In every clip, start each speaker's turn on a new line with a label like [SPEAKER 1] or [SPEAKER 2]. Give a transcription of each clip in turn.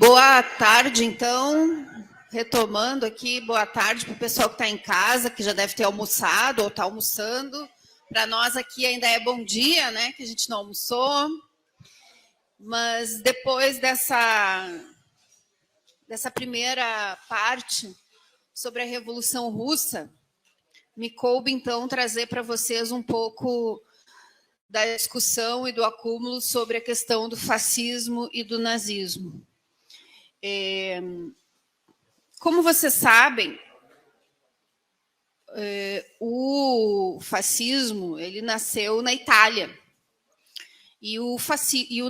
[SPEAKER 1] Boa tarde, então. Retomando aqui, boa tarde para o pessoal que está em casa, que já deve ter almoçado ou está almoçando. Para nós aqui ainda é bom dia, né? Que a gente não almoçou. Mas depois dessa primeira parte sobre a Revolução Russa, me coube, então, trazer para vocês um pouco da discussão e do acúmulo sobre a questão do fascismo e do nazismo. Como vocês sabem, o fascismo ele nasceu na Itália e o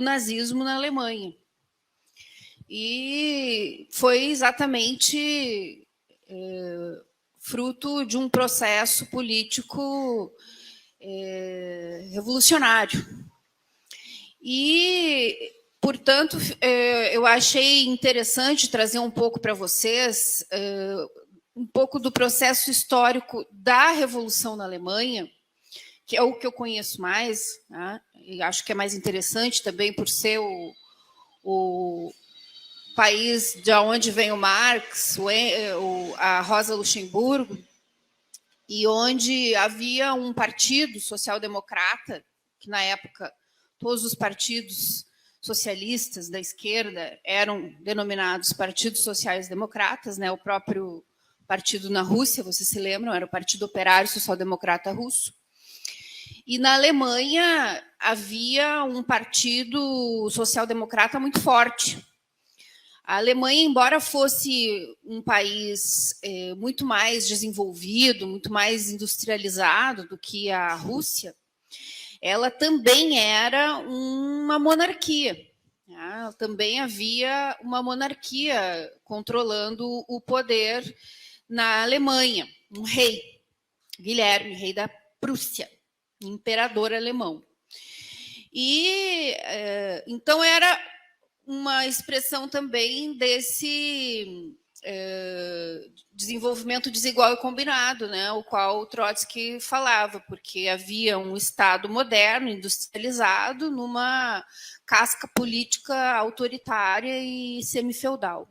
[SPEAKER 1] nazismo na Alemanha. E foi exatamente fruto de um processo político revolucionário. E, portanto, eu achei interessante trazer um pouco para vocês um pouco do processo histórico da Revolução na Alemanha, que é o que eu conheço mais, né? E acho que é mais interessante também por ser o país de onde vem o Marx, a Rosa Luxemburgo, e onde havia um partido social-democrata, que na época todos os partidos socialistas da esquerda eram denominados partidos sociais-democratas, né? O próprio partido na Rússia, vocês se lembram, era o Partido Operário Social-Democrata Russo. E na Alemanha havia um partido social-democrata muito forte. A Alemanha, embora fosse um país muito mais desenvolvido, muito mais industrializado do que a Rússia, ela também era uma monarquia. Né? Também havia uma monarquia controlando o poder na Alemanha, um rei, Guilherme, rei da Prússia, imperador alemão. E então era uma expressão também desse desenvolvimento desigual e combinado, né, o qual o Trotsky falava, porque havia um Estado moderno, industrializado, numa casca política autoritária e semifeudal.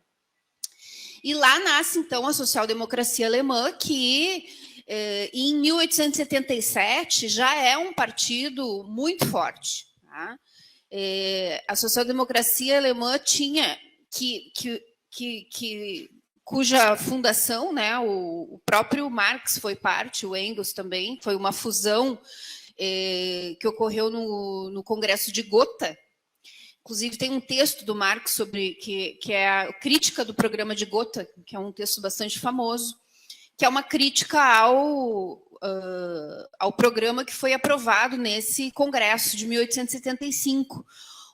[SPEAKER 1] E lá nasce, então, a social-democracia alemã, que em 1877 já é um partido muito forte. Tá? A social-democracia alemã tinha cuja fundação, né, o próprio Marx foi parte, o Engels também, foi uma fusão que ocorreu no Congresso de Gotha. Inclusive, tem um texto do Marx sobre que é a crítica do programa de Gotha, que é um texto bastante famoso, que é uma crítica ao programa que foi aprovado nesse Congresso de 1875,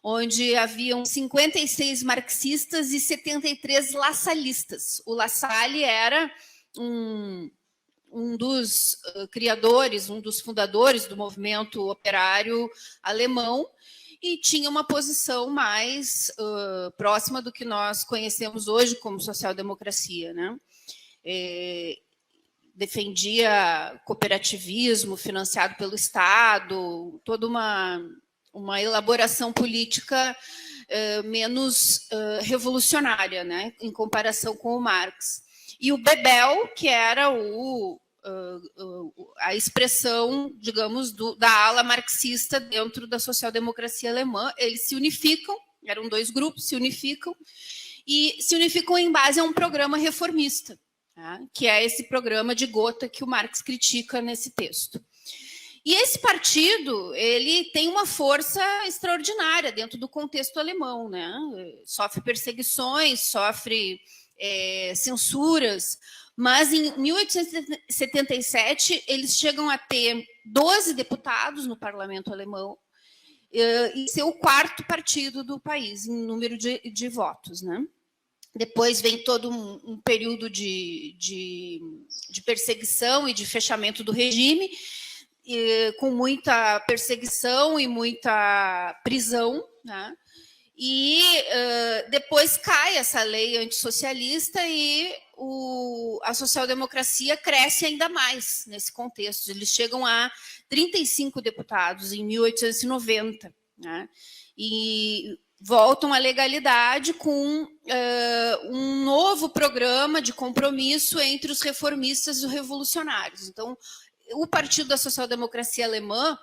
[SPEAKER 1] onde haviam 56 marxistas e 73 lassalistas. O Lassalle era um dos criadores, um dos fundadores do movimento operário alemão, e tinha uma posição mais próxima do que nós conhecemos hoje como social-democracia, né? Defendia cooperativismo financiado pelo Estado, toda uma elaboração política menos revolucionária, né, em comparação com o Marx. E o Bebel, que era a expressão, digamos, da ala marxista dentro da social-democracia alemã, eles se unificam, eram dois grupos, se unificam em base a um programa reformista, tá? Que é esse programa de Gotha que o Marx critica nesse texto. E esse partido ele tem uma força extraordinária dentro do contexto alemão, né? Sofre perseguições, sofre censuras, mas em 1877 eles chegam a ter 12 deputados no parlamento alemão e ser o quarto partido do país em número de votos, né? Depois vem todo um período de perseguição e de fechamento do regime, com muita perseguição e muita prisão, né? E depois cai essa lei antissocialista e a social-democracia cresce ainda mais nesse contexto. Eles chegam a 35 deputados em 1890. né? E voltam à legalidade com um novo programa de compromisso entre os reformistas e os revolucionários. Então, o Partido da Social-Democracia Alemã,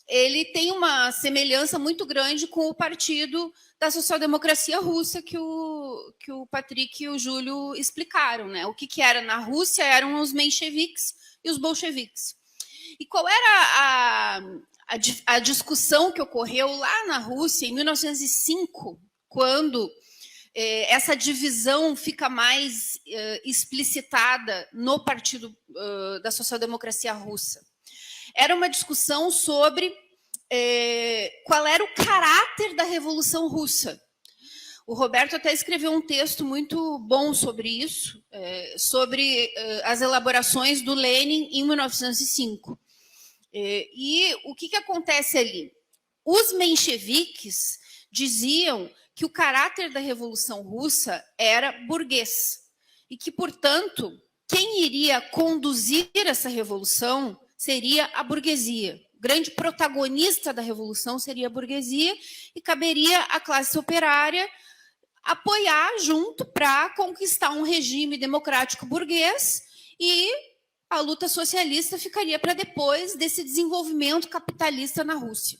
[SPEAKER 1] ele tem uma semelhança muito grande com o Partido da Social-Democracia Russa que o Patrick e o Júlio explicaram, né? O que era na Rússia eram os mencheviques e os bolcheviques. E qual era a discussão que ocorreu lá na Rússia em 1905, quando essa divisão fica mais explicitada no Partido da Social-Democracia Russa? Era uma discussão sobre qual era o caráter da Revolução Russa. O Roberto até escreveu um texto muito bom sobre isso, sobre as elaborações do Lenin em 1905. E o que acontece ali? Os mencheviques diziam que o caráter da Revolução Russa era burguês e que, portanto, quem iria conduzir essa revolução seria a burguesia. O grande protagonista da revolução seria a burguesia e caberia à classe operária apoiar junto para conquistar um regime democrático burguês, e a luta socialista ficaria para depois desse desenvolvimento capitalista na Rússia.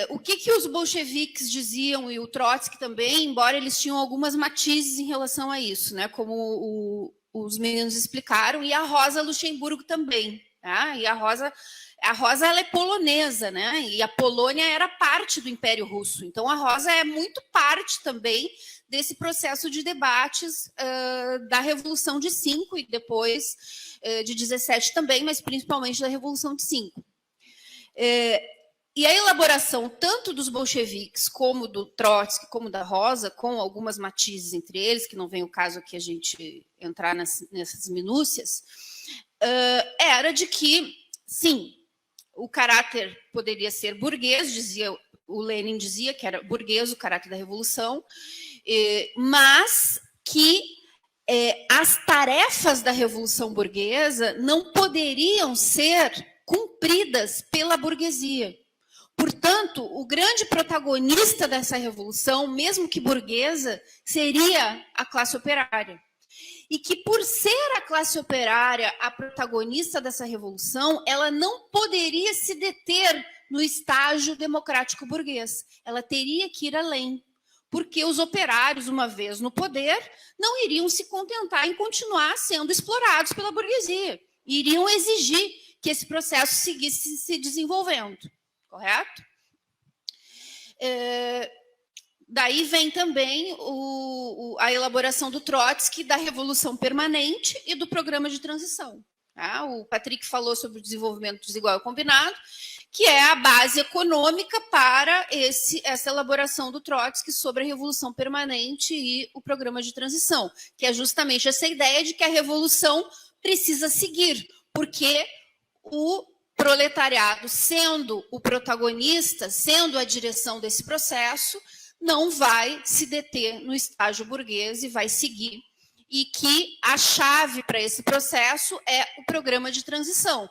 [SPEAKER 1] O que os bolcheviques diziam, e o Trotsky também, embora eles tinham algumas matizes em relação a isso, né, como os meninos explicaram, e a Rosa Luxemburgo também. Tá? E a Rosa ela é polonesa, né? E a Polônia era parte do Império Russo. Então, a Rosa é muito parte também desse processo de debates da Revolução de 5 e depois de 17 também, mas principalmente da Revolução de 5. E a elaboração tanto dos bolcheviques como do Trotsky, como da Rosa, com algumas matizes entre eles, que não vem o caso aqui a gente entrar nessas minúcias, era de que, sim, o caráter poderia ser burguês, o Lenin dizia que era burguês o caráter da revolução, mas que as tarefas da revolução burguesa não poderiam ser cumpridas pela burguesia. Portanto, o grande protagonista dessa revolução, mesmo que burguesa, seria a classe operária. E que, por ser a classe operária a protagonista dessa revolução, ela não poderia se deter no estágio democrático burguês. Ela teria que ir além, porque os operários, uma vez no poder, não iriam se contentar em continuar sendo explorados pela burguesia. Iriam exigir que esse processo seguisse se desenvolvendo. Correto? Daí vem também a elaboração do Trotsky da Revolução Permanente e do Programa de Transição. Tá? O Patrick falou sobre o desenvolvimento desigual e combinado, que é a base econômica para essa elaboração do Trotsky sobre a Revolução Permanente e o Programa de Transição, que é justamente essa ideia de que a revolução precisa seguir, porque o proletariado, sendo o protagonista, sendo a direção desse processo, não vai se deter no estágio burguês e vai seguir. E que a chave para esse processo é o programa de transição,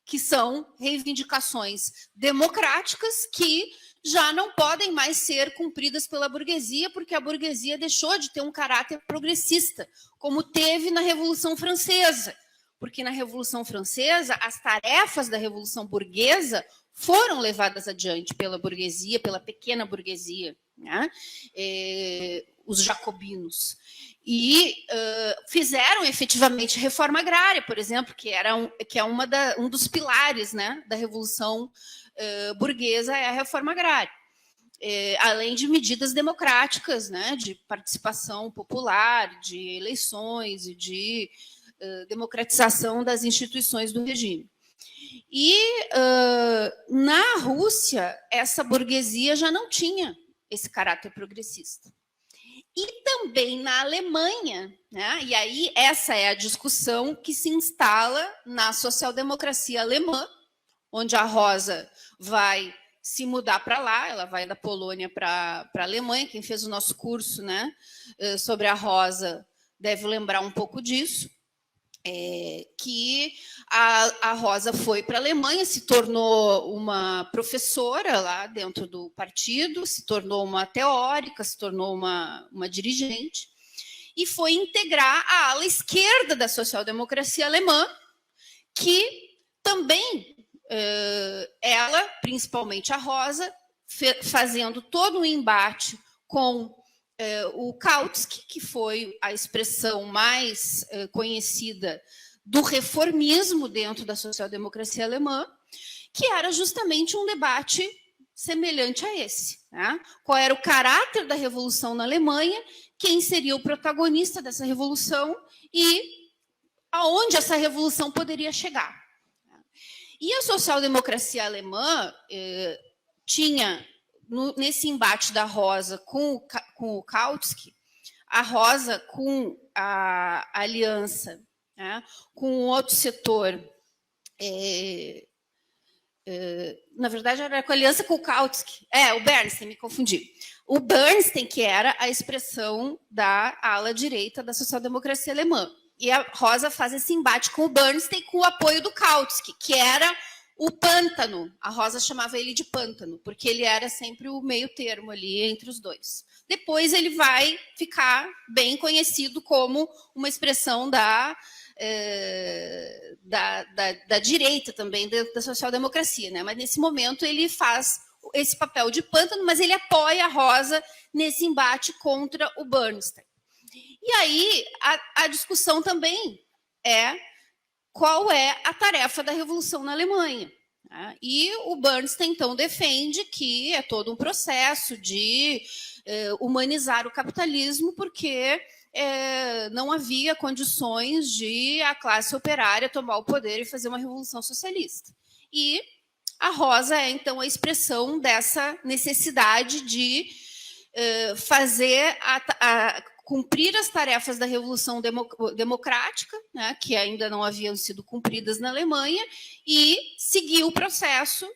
[SPEAKER 1] que são reivindicações democráticas que já não podem mais ser cumpridas pela burguesia, porque a burguesia deixou de ter um caráter progressista, como teve na Revolução Francesa. Porque na Revolução Francesa, as tarefas da Revolução Burguesa foram levadas adiante pela burguesia, pela pequena burguesia, né? Os jacobinos. E fizeram efetivamente reforma agrária, por exemplo, que é um dos pilares, né, da Revolução Burguesa, é a reforma agrária. Além de medidas democráticas, né, de participação popular, de eleições e de democratização das instituições do regime. E na Rússia, essa burguesia já não tinha esse caráter progressista. E também na Alemanha, né? E aí essa é a discussão que se instala na social-democracia alemã, onde a Rosa vai se mudar para lá, ela vai da Polônia para a Alemanha. Quem fez o nosso curso, né, sobre a Rosa deve lembrar um pouco disso. que a Rosa foi para a Alemanha, se tornou uma professora lá dentro do partido, se tornou uma teórica, se tornou uma dirigente, e foi integrar a ala esquerda da social-democracia alemã, que também ela, principalmente a Rosa, fazendo todo um embate com o Kautsky, que foi a expressão mais conhecida do reformismo dentro da social-democracia alemã, que era justamente um debate semelhante a esse. Né? Qual era o caráter da revolução na Alemanha, quem seria o protagonista dessa revolução e aonde essa revolução poderia chegar. E a social-democracia alemã tinha, nesse embate da Rosa com o Kautsky, a Rosa com a aliança, né, com outro setor, na verdade era com a aliança com o Kautsky, o Bernstein, me confundi. O Bernstein, que era a expressão da ala direita da social-democracia alemã. E a Rosa faz esse embate com o Bernstein com o apoio do Kautsky, que era o pântano. A Rosa chamava ele de pântano, porque ele era sempre o meio termo ali entre os dois. Depois ele vai ficar bem conhecido como uma expressão da direita também, da social-democracia. Né? Mas nesse momento ele faz esse papel de pântano, mas ele apoia a Rosa nesse embate contra o Bernstein. E aí a discussão também é qual é a tarefa da revolução na Alemanha. Né? E o Bernstein, então, defende que é todo um processo de humanizar o capitalismo, porque não havia condições de a classe operária tomar o poder e fazer uma revolução socialista. E a Rosa é, então, a expressão dessa necessidade de fazer cumprir as tarefas da Revolução Democrática, né, que ainda não haviam sido cumpridas na Alemanha, e seguir o processo,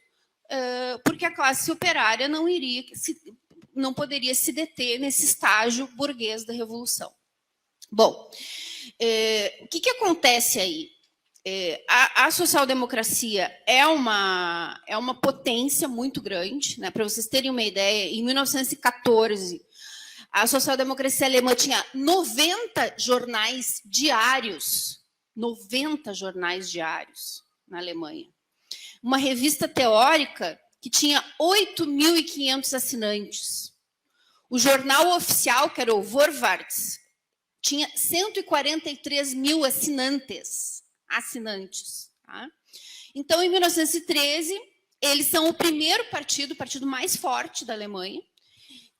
[SPEAKER 1] porque a classe operária não poderia se deter nesse estágio burguês da Revolução. Bom, o que acontece aí? A social-democracia é uma potência muito grande, né? Para vocês terem uma ideia, em 1914, a social-democracia alemã tinha 90 jornais diários. 90 jornais diários na Alemanha. Uma revista teórica que tinha 8.500 assinantes. O jornal oficial, que era o Vorwärts, tinha 143 mil assinantes. Tá? Então, em 1913, eles são o primeiro partido, o partido mais forte da Alemanha,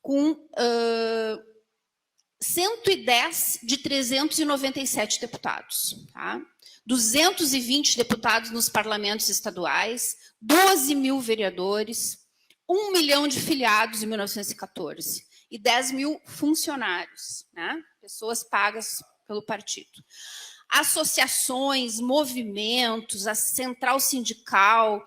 [SPEAKER 1] com 110 de 397 deputados. Tá? 220 deputados nos parlamentos estaduais, 12 mil vereadores, 1 milhão de filiados em 1914 e 10 mil funcionários, né? Pessoas pagas pelo partido. Associações, movimentos, a central sindical,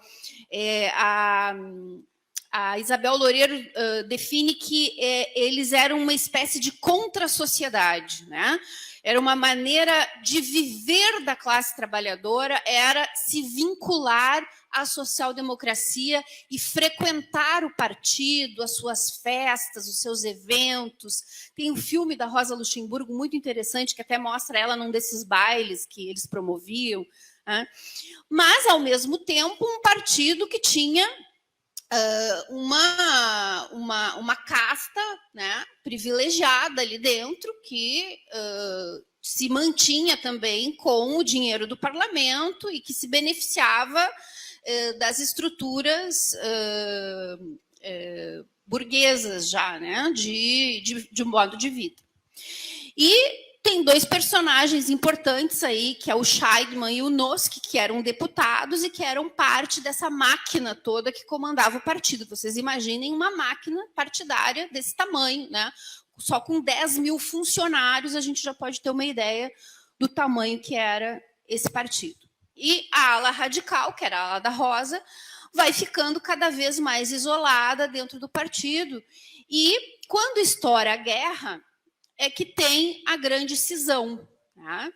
[SPEAKER 1] a Isabel Loureiro define que eles eram uma espécie de contra-sociedade, né? Era uma maneira de viver da classe trabalhadora, era se vincular à social-democracia e frequentar o partido, as suas festas, os seus eventos. Tem um filme da Rosa Luxemburgo muito interessante, que até mostra ela num desses bailes que eles promoviam. Né? Mas, ao mesmo tempo, um partido que tinha uma casta, né, privilegiada ali dentro, que se mantinha também com o dinheiro do parlamento e que se beneficiava das estruturas burguesas já, né, de modo de vida. E tem dois personagens importantes aí, que é o Scheidman e o Noske, que eram deputados e que eram parte dessa máquina toda que comandava o partido. Vocês imaginem uma máquina partidária desse tamanho, né? Só com 10 mil funcionários a gente já pode ter uma ideia do tamanho que era esse partido. E a ala radical, que era a ala da Rosa, vai ficando cada vez mais isolada dentro do partido. E quando estoura a guerra, é que tem a grande cisão. Tá?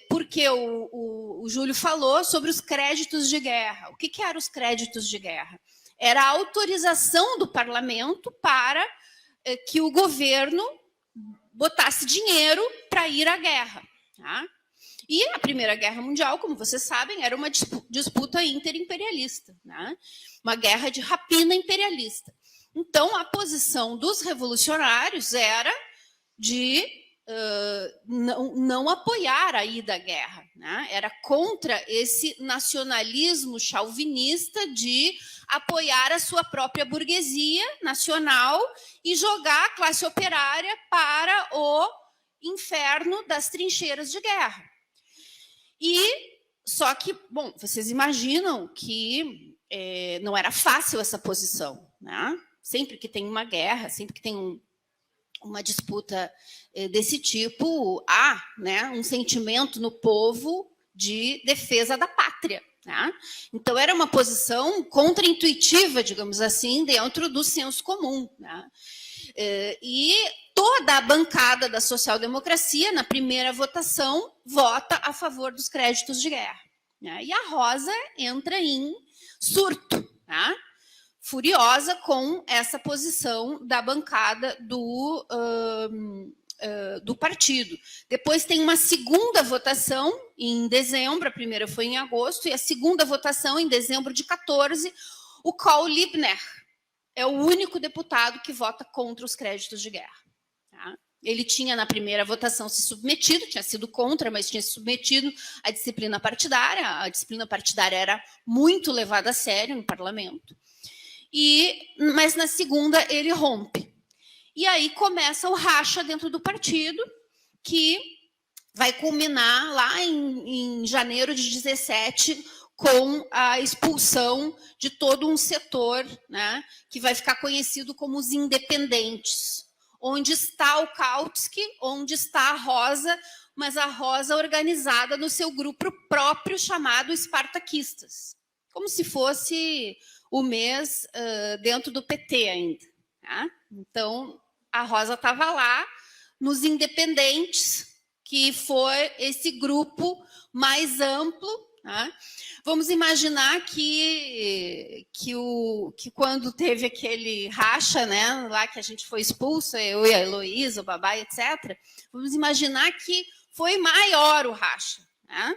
[SPEAKER 1] Porque o Júlio falou sobre os créditos de guerra. O que eram os créditos de guerra? Era a autorização do parlamento para que o governo botasse dinheiro para ir à guerra. Tá? E a Primeira Guerra Mundial, como vocês sabem, era uma disputa interimperialista, né? Uma guerra de rapina imperialista. Então, a posição dos revolucionários era de não apoiar a ida à guerra, né? Era contra esse nacionalismo chauvinista de apoiar a sua própria burguesia nacional e jogar a classe operária para o inferno das trincheiras de guerra. Só que, bom, vocês imaginam que não era fácil essa posição, né? Sempre que tem uma guerra, sempre que tem uma disputa desse tipo, há, né, um sentimento no povo de defesa da pátria. Né? Então, era uma posição contraintuitiva, digamos assim, dentro do senso comum. Né? E toda a bancada da social-democracia, na primeira votação, vota a favor dos créditos de guerra. Né? E a Rosa entra em surto, né? Furiosa com essa posição da bancada do partido. Depois tem uma segunda votação em dezembro, a primeira foi em agosto, e a segunda votação em dezembro de 14, o Karl Liebknecht é o único deputado que vota contra os créditos de guerra. Tá? Ele tinha, na primeira votação, se submetido, tinha sido contra, mas tinha se submetido à disciplina partidária. A disciplina partidária era muito levada a sério no parlamento. Mas na segunda ele rompe. E aí começa o racha dentro do partido, que vai culminar lá em janeiro de 17, com a expulsão de todo um setor, né, que vai ficar conhecido como os independentes, onde está o Kautsky, onde está a Rosa, mas a Rosa organizada no seu grupo próprio chamado Espartaquistas, como se fosse o mês dentro do PT ainda. Tá? Então, a Rosa estava lá, nos independentes, que foi esse grupo mais amplo. Tá? Vamos imaginar que quando teve aquele racha, né, lá que a gente foi expulsa, eu e a Heloísa, o Babá, etc., vamos imaginar que foi maior o racha, né?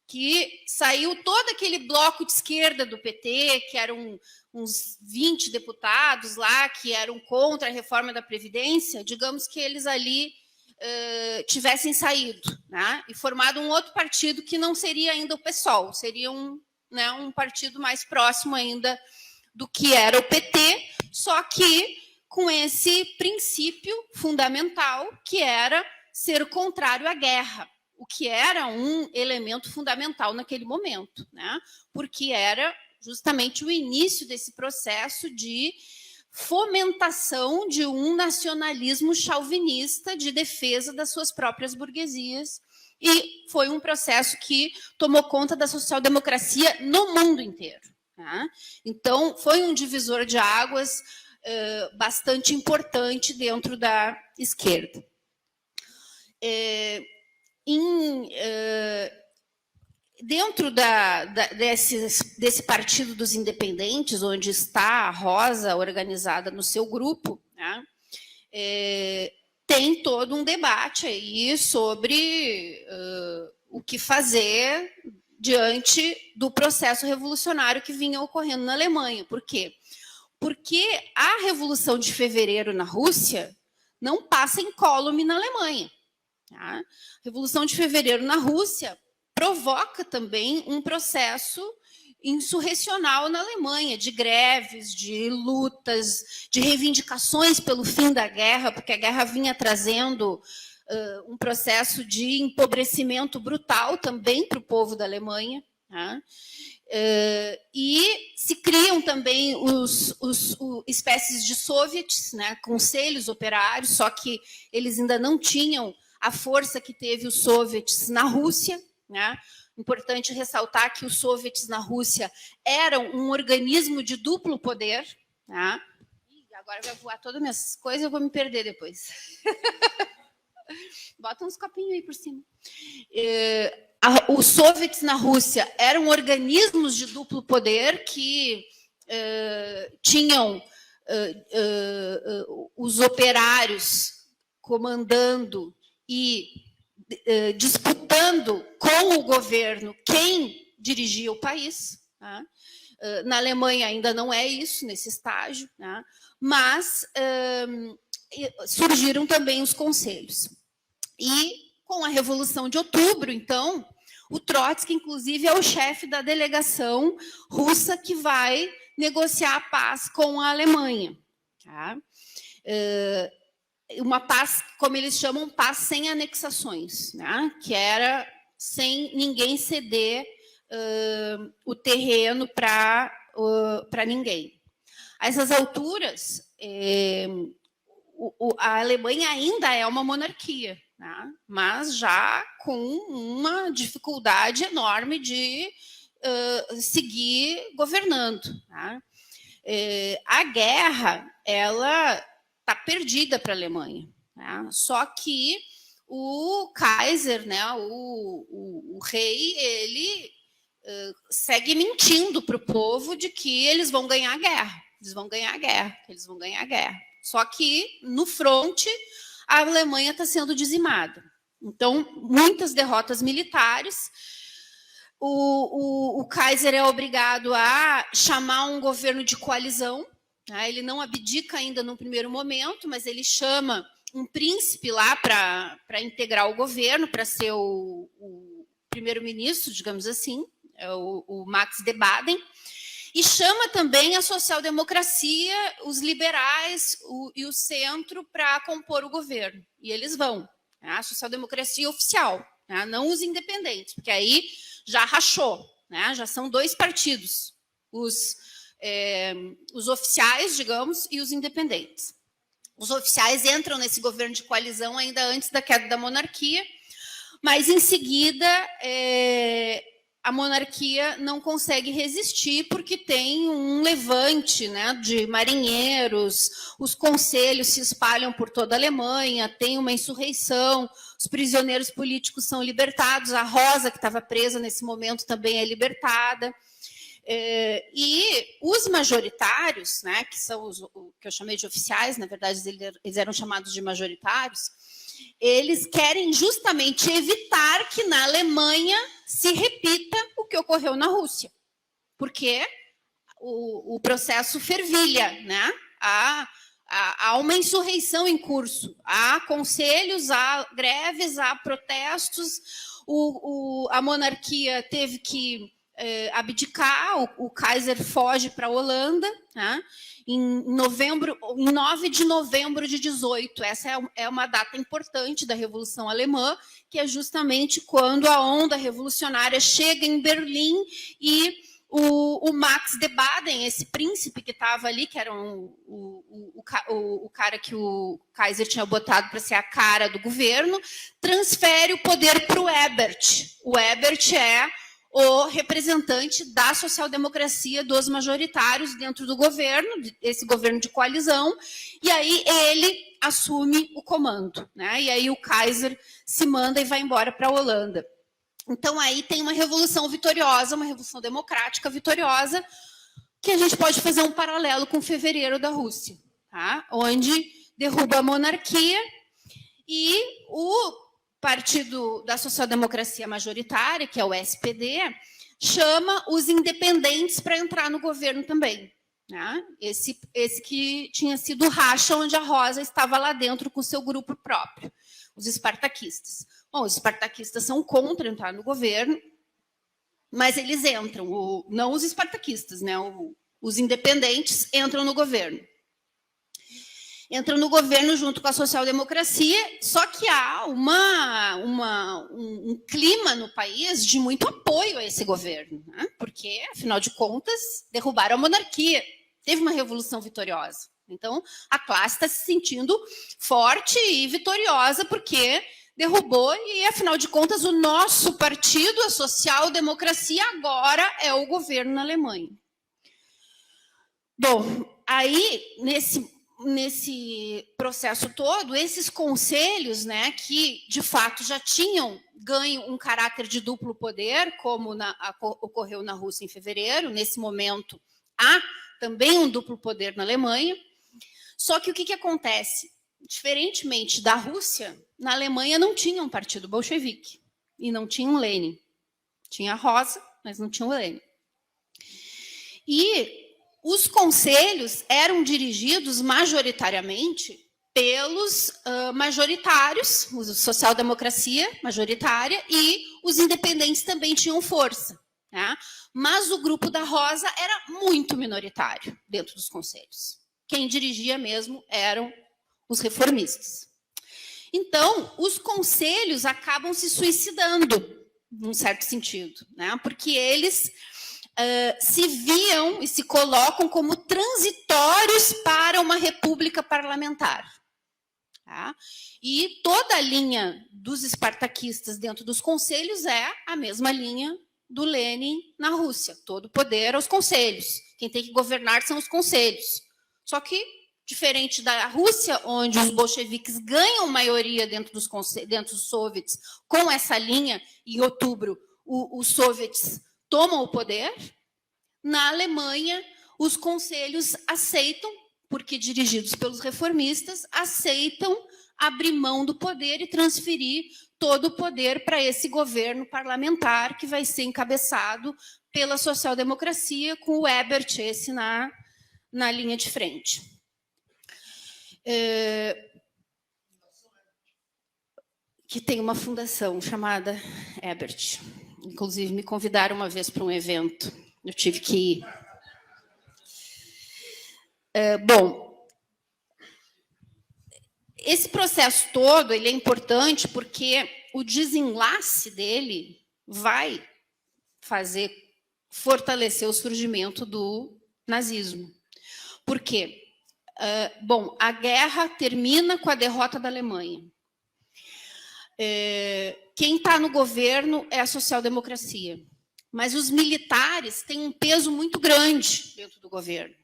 [SPEAKER 1] Que saiu todo aquele bloco de esquerda do PT, que eram uns 20 deputados lá, que eram contra a reforma da Previdência, digamos que eles ali tivessem saído, né, e formado um outro partido que não seria ainda o PSOL, seria um partido mais próximo ainda do que era o PT, só que com esse princípio fundamental, que era ser contrário à guerra, o que era um elemento fundamental naquele momento, né? Porque era justamente o início desse processo de fomentação de um nacionalismo chauvinista de defesa das suas próprias burguesias, e foi um processo que tomou conta da social-democracia no mundo inteiro. Né? Então, foi um divisor de águas bastante importante dentro da esquerda. Dentro desse Partido dos Independentes, onde está a Rosa organizada no seu grupo, né, tem todo um debate aí sobre o que fazer diante do processo revolucionário que vinha ocorrendo na Alemanha. Por quê? Porque a Revolução de Fevereiro na Rússia não passa incólume na Alemanha. Tá? A Revolução de Fevereiro na Rússia provoca também um processo insurrecional na Alemanha, de greves, de lutas, de reivindicações pelo fim da guerra, porque a guerra vinha trazendo um processo de empobrecimento brutal também para o povo da Alemanha. Tá? E se criam também espécies de soviets, né, conselhos operários, só que eles ainda não tinham a força que teve os soviets na Rússia. Né? Importante ressaltar que os soviets na Rússia eram um organismo de duplo poder. Né? Agora vai voar todas as minhas coisas, eu vou me perder depois. Bota uns copinhos aí por cima. Os soviets na Rússia eram organismos de duplo poder que tinham os operários comandando e disputando com o governo quem dirigia o país. Tá? Na Alemanha ainda não é isso, nesse estágio, tá? Mas surgiram também os conselhos. E com a Revolução de Outubro, então, o Trotsky, inclusive, é o chefe da delegação russa que vai negociar a paz com a Alemanha. Tá? Uma paz, como eles chamam, paz sem anexações, né? Que era sem ninguém ceder o terreno para ninguém. A essas alturas, a Alemanha ainda é uma monarquia, né? Mas já com uma dificuldade enorme de seguir governando. Né? A guerra, ela está perdida para a Alemanha. Né? Só que o Kaiser, né, o rei, ele segue mentindo para o povo de que eles vão ganhar a guerra. Eles vão ganhar a guerra, eles vão ganhar a guerra. Só que, no fronte, a Alemanha está sendo dizimada. Então, muitas derrotas militares. O Kaiser é obrigado a chamar um governo de coalizão. Né? Ele não abdica ainda no primeiro momento, mas ele chama um príncipe lá para integrar o governo, para ser o primeiro-ministro, digamos assim, o Max de Baden. E chama também a social-democracia, os liberais e o centro para compor o governo. E eles vão. Né? A social-democracia oficial, né? Não os independentes, porque aí já rachou. Né? Já são dois partidos, os oficiais, digamos, e os independentes. Os oficiais entram nesse governo de coalizão ainda antes da queda da monarquia, mas, em seguida, a monarquia não consegue resistir porque tem um levante, né, de marinheiros, os conselhos se espalham por toda a Alemanha, tem uma insurreição, os prisioneiros políticos são libertados, a Rosa, que estava presa nesse momento, também é libertada. E os majoritários, né, que são o que eu chamei de oficiais, na verdade eles eram chamados de majoritários, eles querem justamente evitar que na Alemanha se repita o que ocorreu na Rússia, porque o processo fervilha, né? Há uma insurreição em curso, há conselhos, há greves, há protestos, a monarquia teve que abdicar, o Kaiser foge para a Holanda, né? Em 9 de novembro de 18, essa é uma data importante da Revolução Alemã, que é justamente quando a onda revolucionária chega em Berlim e o Max de Baden, esse príncipe que estava ali, que era o cara que o Kaiser tinha botado para ser a cara do governo, transfere o poder para o Ebert. O Ebert é o representante da social-democracia dos majoritários dentro do governo, esse governo de coalizão, e aí ele assume o comando, né? E aí o Kaiser se manda e vai embora para a Holanda. Então aí tem uma revolução vitoriosa, uma revolução democrática vitoriosa, que a gente pode fazer um paralelo com fevereiro da Rússia, tá? Onde derruba a monarquia e o Partido da Social-Democracia Majoritária, que é o SPD, chama os independentes para entrar no governo também. Né? Esse que tinha sido o racha, onde a Rosa estava lá dentro com seu grupo próprio, os espartaquistas. Bom, os espartaquistas são contra entrar no governo, mas eles entram, não os espartaquistas, né? Os independentes entram no governo. Entram no governo junto com a social-democracia, só que há um clima no país de muito apoio a esse governo, né? Porque, afinal de contas, derrubaram a monarquia, teve uma revolução vitoriosa. Então, a classe está se sentindo forte e vitoriosa porque derrubou e, afinal de contas, o nosso partido, a social-democracia, agora é o governo na Alemanha. Bom, aí, nesse nesse processo todo, esses conselhos, né, que de fato já tinham ganho um caráter de duplo poder, como ocorreu na Rússia em fevereiro, nesse momento há também um duplo poder na Alemanha. Só que o que acontece? Diferentemente da Rússia, na Alemanha não tinha um partido bolchevique e não tinha um Lenin. Tinha a Rosa, mas não tinha o Lenin. E os conselhos eram dirigidos majoritariamente pelos majoritários, a social-democracia majoritária, e os independentes também tinham força. Né? Mas o grupo da Rosa era muito minoritário dentro dos conselhos. Quem dirigia mesmo eram os reformistas. Então, os conselhos acabam se suicidando, num certo sentido, né? Porque eles se viam e se colocam como transitórios para uma república parlamentar. Tá? E toda a linha dos espartaquistas dentro dos conselhos é a mesma linha do Lenin na Rússia. Todo poder aos conselhos. Quem tem que governar são os conselhos. Só que, diferente da Rússia, onde os bolcheviques ganham maioria dentro dos soviets com essa linha, em outubro os soviets tomam o poder, na Alemanha os conselhos aceitam, porque dirigidos pelos reformistas, aceitam abrir mão do poder e transferir todo o poder para esse governo parlamentar que vai ser encabeçado pela social-democracia, com o Ebert esse na linha de frente. Que tem uma fundação chamada Ebert. Inclusive, me convidaram uma vez para um evento. Eu tive que ir. Bom, esse processo todo ele é importante porque o desenlace dele vai fortalecer o surgimento do nazismo. Por quê? Bom, a guerra termina com a derrota da Alemanha. Quem está no governo é a social-democracia. Mas os militares têm um peso muito grande dentro do governo.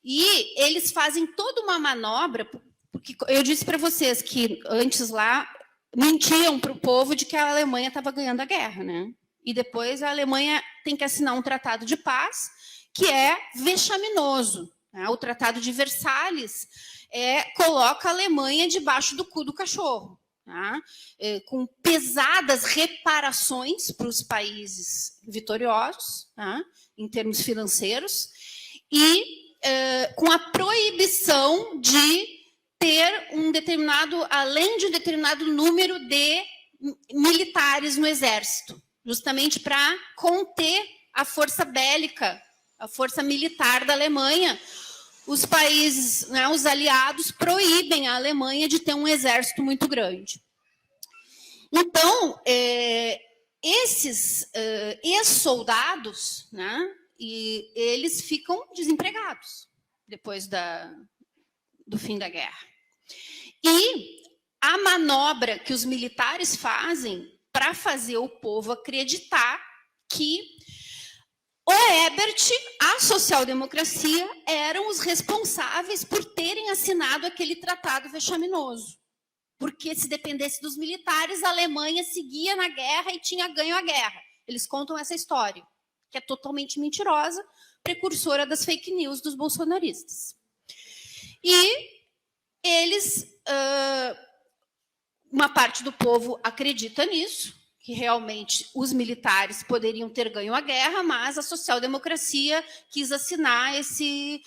[SPEAKER 1] E eles fazem toda uma manobra, porque eu disse para vocês que antes lá mentiam para o povo de que a Alemanha estava ganhando a guerra, né? E depois a Alemanha tem que assinar um tratado de paz que é vexaminoso. Né? O Tratado de Versalhes coloca a Alemanha debaixo do cu do cachorro. Tá? Com pesadas reparações para os países vitoriosos, tá? Em termos financeiros, e com a proibição de ter além de um determinado número de militares no exército, justamente para conter a força bélica, a força militar da Alemanha. Os países, né, os aliados, proíbem a Alemanha de ter um exército muito grande. Então, esses ex-soldados, né, eles ficam desempregados depois do fim da guerra. E a manobra que os militares fazem para fazer o povo acreditar que o Ebert, a social-democracia, eram os responsáveis por terem assinado aquele tratado vexaminoso. Porque se dependesse dos militares, a Alemanha seguia na guerra e tinha ganho a guerra. Eles contam essa história, que é totalmente mentirosa, precursora das fake news dos bolsonaristas. E eles, uma parte do povo acredita nisso, que realmente os militares poderiam ter ganho a guerra, mas a social-democracia quis assinar esse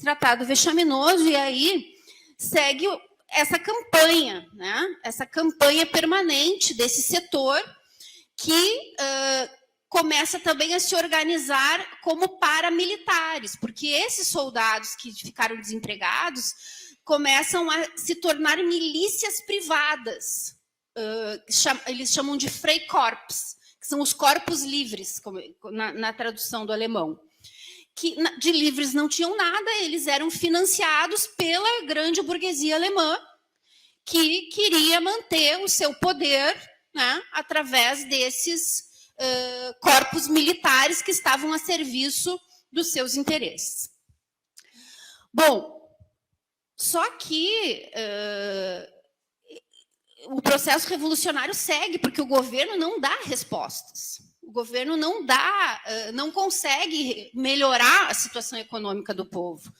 [SPEAKER 1] tratado vexaminoso, e aí segue essa campanha, né? Essa campanha permanente desse setor que começa também a se organizar como paramilitares, porque esses soldados que ficaram desempregados começam a se tornar milícias privadas. Eles chamam de Freikorps, que são os corpos livres, na tradução do alemão. Que de livres não tinham nada, eles eram financiados pela grande burguesia alemã, que queria manter o seu poder, né, através desses corpos militares que estavam a serviço dos seus interesses. Bom, Só que o processo revolucionário segue, porque o governo não dá respostas. O governo não consegue melhorar a situação econômica do povo.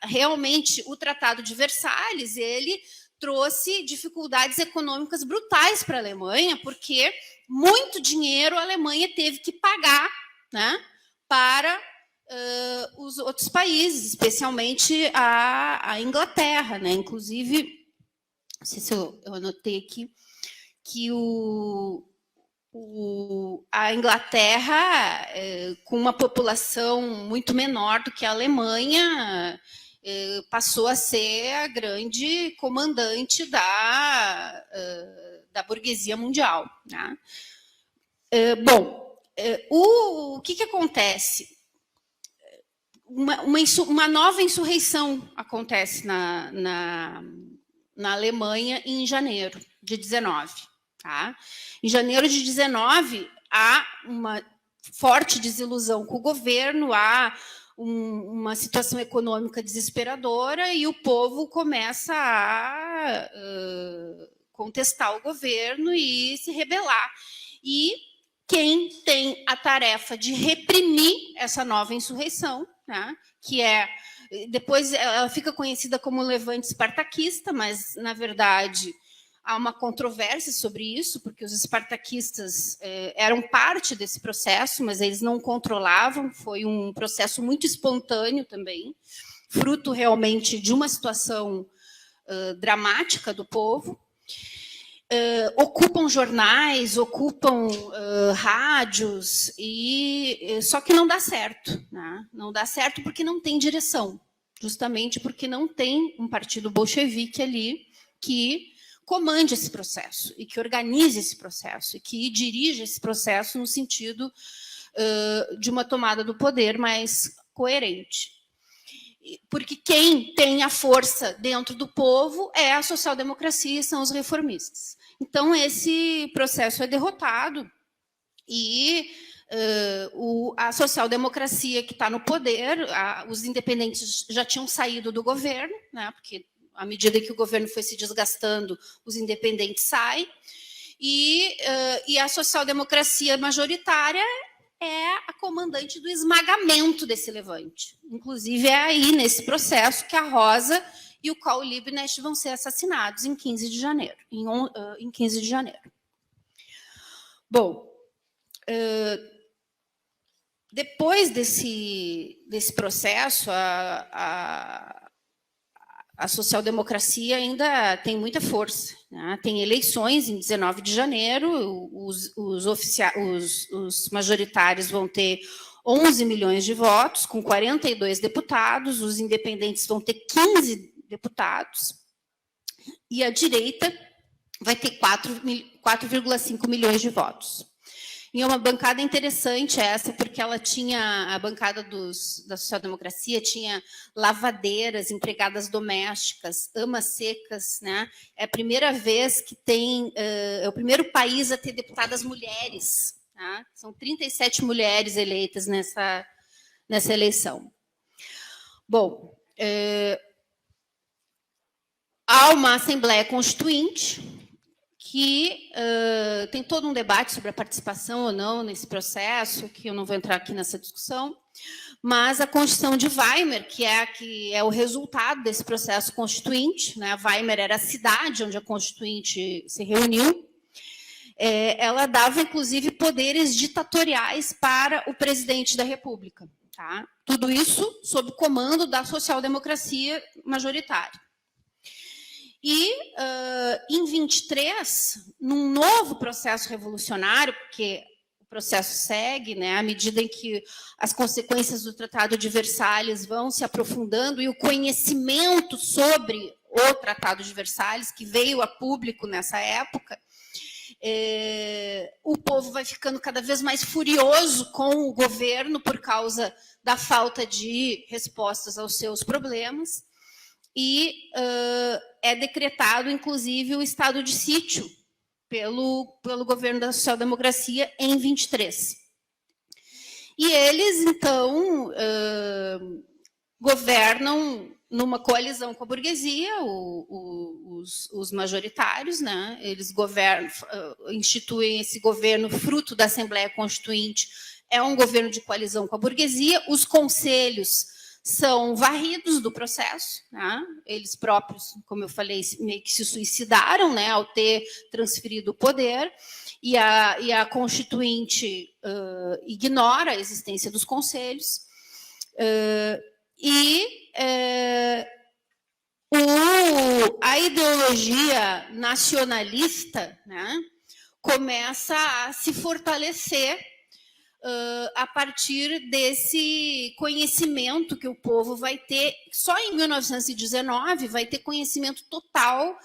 [SPEAKER 1] Realmente, o Tratado de Versalhes, ele trouxe dificuldades econômicas brutais para a Alemanha, porque muito dinheiro a Alemanha teve que pagar, né, para os outros países, especialmente a Inglaterra, né? Inclusive, não sei se eu anotei aqui, que a Inglaterra, com uma população muito menor do que a Alemanha, passou a ser a grande comandante da burguesia mundial, né? Bom, o que acontece? Uma nova insurreição acontece na Alemanha em janeiro de 19. Tá? Em janeiro de 19, há uma forte desilusão com o governo, há uma situação econômica desesperadora e o povo começa a contestar o governo e se rebelar. E quem tem a tarefa de reprimir essa nova insurreição, né, que depois ela fica conhecida como levante espartaquista, mas, na verdade, há uma controvérsia sobre isso, porque os espartaquistas eram parte desse processo, mas eles não controlavam, foi um processo muito espontâneo também, fruto realmente de uma situação dramática do povo. Ocupam jornais, ocupam rádios, só que não dá certo. Né? Não dá certo porque não tem direção, justamente porque não tem um partido bolchevique ali que comande esse processo, e que organize esse processo, e que dirija esse processo no sentido de uma tomada do poder mais coerente. Porque quem tem a força dentro do povo é a social-democracia e são os reformistas. Então, esse processo é derrotado e a social-democracia que está no poder, os independentes já tinham saído do governo, né, porque, à medida que o governo foi se desgastando, os independentes saem, e a social-democracia majoritária é a comandante do esmagamento desse levante. Inclusive, é aí, nesse processo, que a Rosa e o Karl Liebknecht vão ser assassinados em 15 de janeiro. Em 15 de janeiro. Bom, depois desse processo, a social-democracia ainda tem muita força. Né? Tem eleições em 19 de janeiro, os majoritários vão ter 11 milhões de votos, com 42 deputados, os independentes vão ter 15 deputados, e a direita vai ter 4,5 milhões de votos. E é uma bancada interessante essa, porque ela tinha, a bancada da social-democracia tinha lavadeiras, empregadas domésticas, amas secas, né? É a primeira vez que tem, é o primeiro país a ter deputadas mulheres, tá? São 37 mulheres eleitas nessa eleição. Bom, há uma Assembleia Constituinte, que tem todo um debate sobre a participação ou não nesse processo, que eu não vou entrar aqui nessa discussão, mas a Constituição de Weimar, que é o resultado desse processo constituinte, né? Weimar era a cidade onde a Constituinte se reuniu, ela dava, inclusive, poderes ditatoriais para o presidente da República. Tá? Tudo isso sob o comando da social-democracia majoritária. E, em 23, num novo processo revolucionário, porque o processo segue, né, à medida em que as consequências do Tratado de Versalhes vão se aprofundando e o conhecimento sobre o Tratado de Versalhes, que veio a público nessa época, o povo vai ficando cada vez mais furioso com o governo por causa da falta de respostas aos seus problemas. E é decretado, inclusive, o estado de sítio pelo governo da social-democracia em 23. E eles, então, governam numa coalizão com a burguesia, os majoritários, né? Eles governam, instituem esse governo fruto da Assembleia Constituinte, é um governo de coalizão com a burguesia, os conselhos são varridos do processo, né? Eles próprios, como eu falei, meio que se suicidaram, né, ao ter transferido o poder, e a Constituinte ignora a existência dos conselhos, a ideologia nacionalista, né, começa a se fortalecer a partir desse conhecimento que o povo vai ter. Só em 1919 vai ter conhecimento total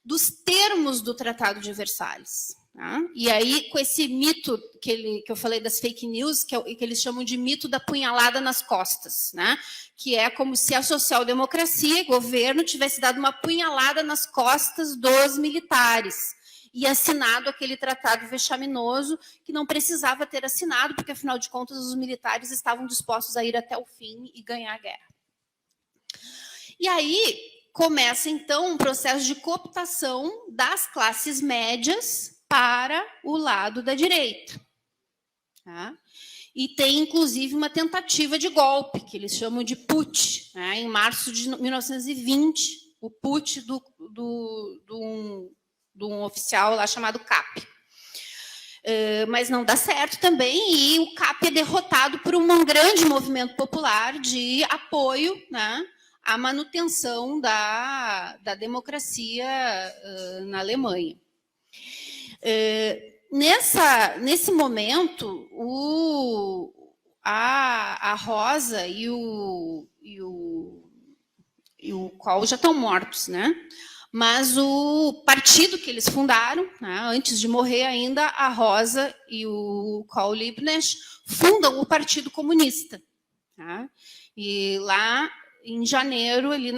[SPEAKER 1] dos termos do Tratado de Versalhes. Tá? E aí, com esse mito que eu falei das fake news, que eles chamam de mito da punhalada nas costas, né? Que é como se a social-democracia, governo, tivesse dado uma punhalada nas costas dos militares e assinado aquele tratado vexaminoso que não precisava ter assinado, porque, afinal de contas, os militares estavam dispostos a ir até o fim e ganhar a guerra. E aí começa, então, um processo de cooptação das classes médias para o lado da direita. Tá? E tem, inclusive, uma tentativa de golpe, que eles chamam de putsch, né? Em março de 1920, o putsch de um oficial lá chamado Cap. Mas não dá certo também, e o Cap é derrotado por um grande movimento popular de apoio, né, à manutenção da democracia na Alemanha. Nesse momento, a Rosa e o Kohl já estão mortos, né? Mas o partido que eles fundaram, né, antes de morrer ainda, a Rosa e o Kohl Liebknecht fundam o Partido Comunista. Tá? E lá em janeiro, ali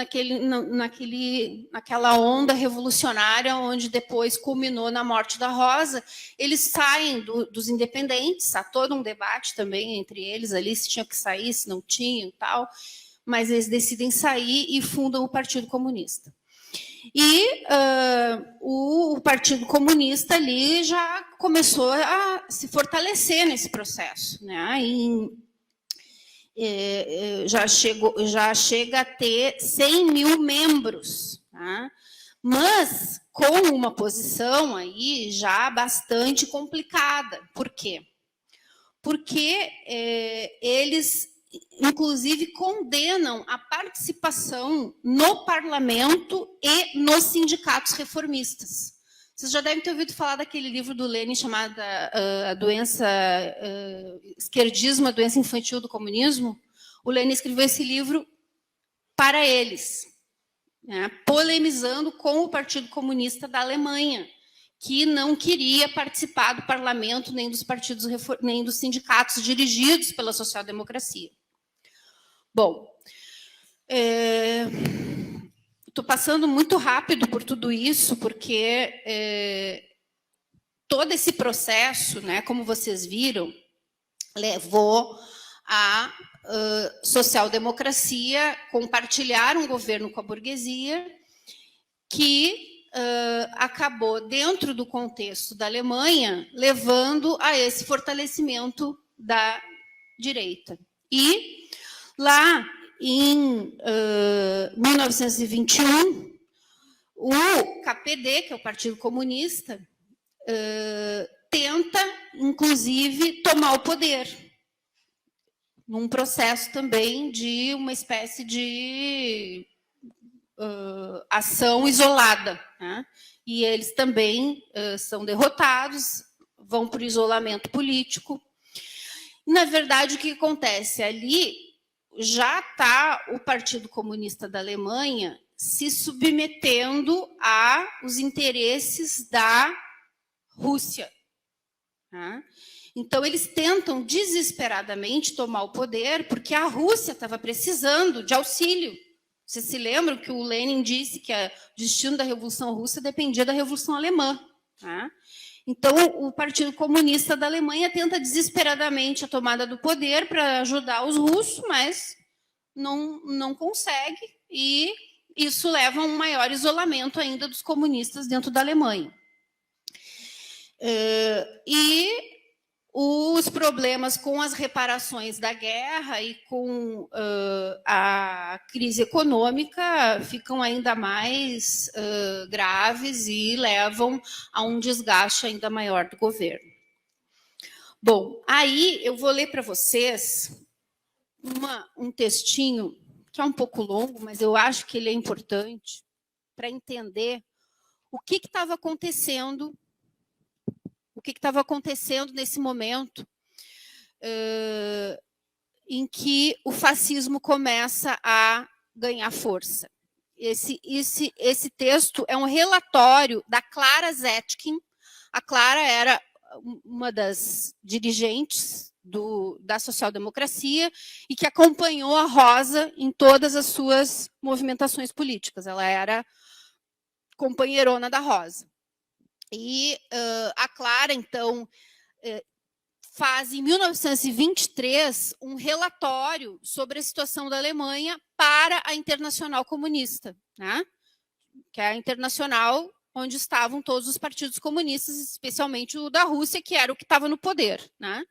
[SPEAKER 1] naquela onda revolucionária, onde depois culminou na morte da Rosa, eles saem dos independentes, há todo um debate também entre eles ali, se tinham que sair, se não tinham e tal, mas eles decidem sair e fundam o Partido Comunista. E o Partido Comunista ali já começou a se fortalecer nesse processo, né? Já chega a ter 100 mil membros, tá? Mas com uma posição aí já bastante complicada. Por quê? Porque eles, inclusive, condenam a participação no parlamento e nos sindicatos reformistas. Vocês já devem ter ouvido falar daquele livro do Lenin chamado a doença, Esquerdismo, a doença infantil do comunismo. O Lenin escreveu esse livro para eles, né, polemizando com o Partido Comunista da Alemanha, que não queria participar do parlamento nem dos partidos, nem dos sindicatos dirigidos pela social-democracia. Bom, estou passando muito rápido por tudo isso, porque todo esse processo, né, como vocês viram, levou a social-democracia compartilhar um governo com a burguesia, que acabou, dentro do contexto da Alemanha, levando a esse fortalecimento da direita. E lá em 1921, o KPD, que é o Partido Comunista, tenta, inclusive, tomar o poder, num processo também de uma espécie de ação isolada, né? E eles também são derrotados, vão para o isolamento político. Na verdade, o que acontece? Ali já está o Partido Comunista da Alemanha se submetendo aos interesses da Rússia. Tá? Então, eles tentam desesperadamente tomar o poder, porque a Rússia estava precisando de auxílio. Vocês se lembram que o Lenin disse que o destino da Revolução Russa dependia da Revolução Alemã. Tá? Então, o Partido Comunista da Alemanha tenta desesperadamente a tomada do poder para ajudar os russos, mas não consegue, e isso leva a um maior isolamento ainda dos comunistas dentro da Alemanha. E os problemas com as reparações da guerra e com a crise econômica ficam ainda mais graves e levam a um desgaste ainda maior do governo. Bom, aí eu vou ler para vocês um textinho que é um pouco longo, mas eu acho que ele é importante para entender o que estava acontecendo, nesse momento em que o fascismo começa a ganhar força. Esse texto é um relatório da Clara Zetkin. A Clara era uma das dirigentes da social-democracia e que acompanhou a Rosa em todas as suas movimentações políticas. Ela era companheirona da Rosa. E a Clara, então, faz, em 1923, um relatório sobre a situação da Alemanha para a Internacional Comunista, né? Que é a Internacional onde estavam todos os partidos comunistas, especialmente o da Rússia, que era o que estava no poder, né?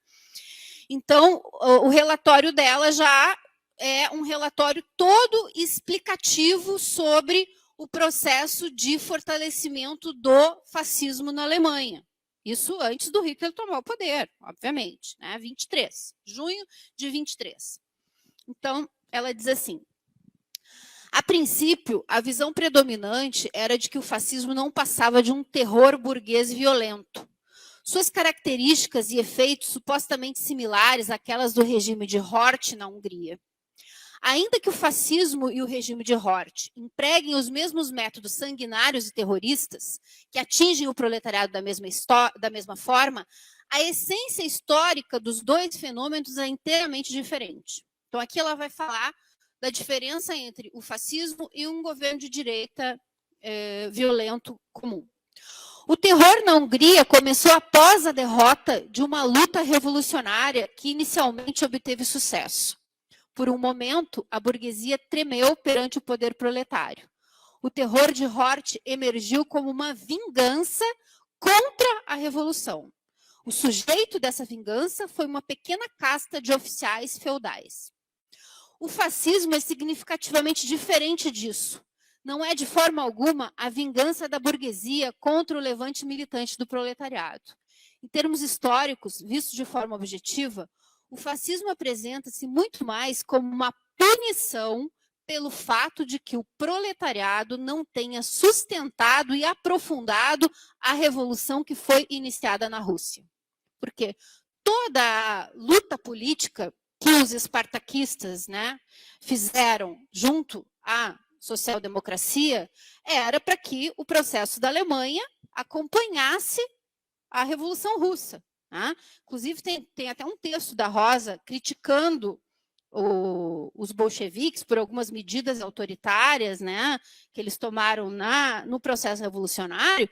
[SPEAKER 1] Então, o relatório dela já é um relatório todo explicativo sobre o processo de fortalecimento do fascismo na Alemanha. Isso antes do Hitler tomar o poder, obviamente, né? 23, junho de 23. Então, ela diz assim: a princípio, a visão predominante era de que o fascismo não passava de um terror burguês violento. Suas características e efeitos supostamente similares àquelas do regime de Horthy na Hungria. Ainda que o fascismo e o regime de Horthy empreguem os mesmos métodos sanguinários e terroristas, que atingem o proletariado da mesma forma, a essência histórica dos dois fenômenos é inteiramente diferente. Então, aqui ela vai falar da diferença entre o fascismo e um governo de direita violento comum. O terror na Hungria começou após a derrota de uma luta revolucionária que inicialmente obteve sucesso. Por um momento, a burguesia tremeu perante o poder proletário. O terror de Horthy emergiu como uma vingança contra a revolução. O sujeito dessa vingança foi uma pequena casta de oficiais feudais. O fascismo é significativamente diferente disso. Não é, de forma alguma, a vingança da burguesia contra o levante militante do proletariado. Em termos históricos, visto de forma objetiva, o fascismo apresenta-se muito mais como uma punição pelo fato de que o proletariado não tenha sustentado e aprofundado a revolução que foi iniciada na Rússia. Porque toda a luta política que os espartaquistas, né, fizeram junto à social-democracia era para que o processo da Alemanha acompanhasse a Revolução Russa. Né? Inclusive, tem até um texto da Rosa criticando os bolcheviques por algumas medidas autoritárias, né, que eles tomaram no processo revolucionário,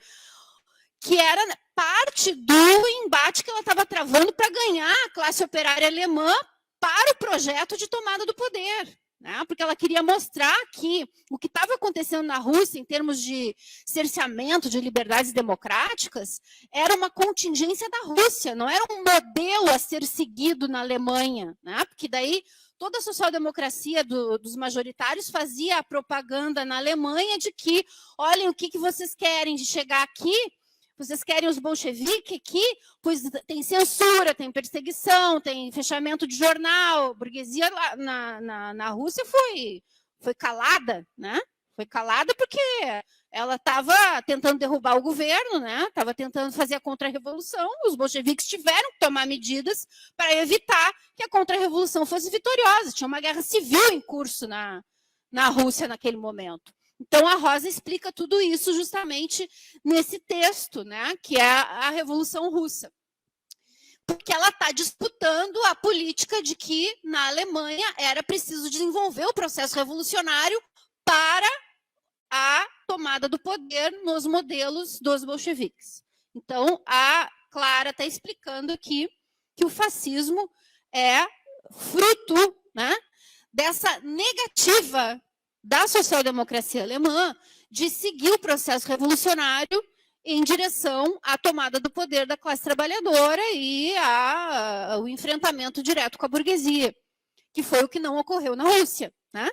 [SPEAKER 1] que era parte do embate que ela estava travando para ganhar a classe operária alemã para o projeto de tomada do poder. Né? Porque ela queria mostrar que o que estava acontecendo na Rússia, em termos de cerceamento de liberdades democráticas, era uma contingência da Rússia, não era um modelo a ser seguido na Alemanha. Né? Porque daí toda a social-democracia dos majoritários fazia a propaganda na Alemanha de que, olhem, o que vocês querem de chegar aqui? Vocês querem os bolcheviques aqui? Pois tem censura, tem perseguição, tem fechamento de jornal. A burguesia lá na Rússia foi calada, né? Foi calada porque ela estava tentando derrubar o governo, né? Estava tentando fazer a contra-revolução. Os bolcheviques tiveram que tomar medidas para evitar que a contra-revolução fosse vitoriosa. Tinha uma guerra civil em curso na Rússia naquele momento. Então, a Rosa explica tudo isso justamente nesse texto, né, que é a Revolução Russa. Porque ela está disputando a política de que, na Alemanha, era preciso desenvolver o processo revolucionário para a tomada do poder nos modelos dos bolcheviques. Então, a Clara está explicando aqui que o fascismo é fruto, né, dessa negativa da social-democracia alemã de seguir o processo revolucionário em direção à tomada do poder da classe trabalhadora e ao enfrentamento direto com a burguesia, que foi o que não ocorreu na Rússia, né?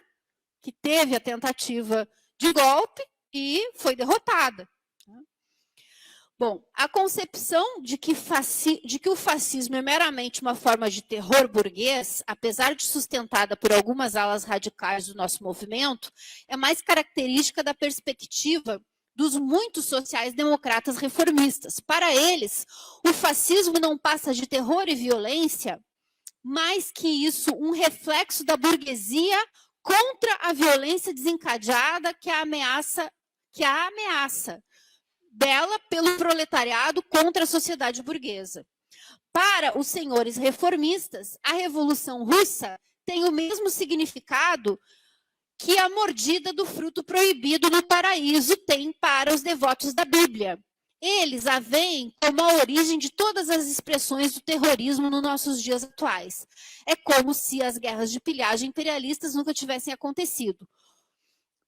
[SPEAKER 1] Que teve a tentativa de golpe e foi derrotada. Bom, a concepção de que o fascismo é meramente uma forma de terror burguês, apesar de sustentada por algumas alas radicais do nosso movimento, é mais característica da perspectiva dos muitos sociais-democratas reformistas. Para eles, o fascismo não passa de terror e violência, mais que isso, um reflexo da burguesia contra a violência desencadeada que a ameaça dela pelo proletariado contra a sociedade burguesa. Para os senhores reformistas, a Revolução Russa tem o mesmo significado que a mordida do fruto proibido no paraíso tem para os devotos da Bíblia. Eles a veem como a origem de todas as expressões do terrorismo nos nossos dias atuais. É como se as guerras de pilhagem imperialistas nunca tivessem acontecido,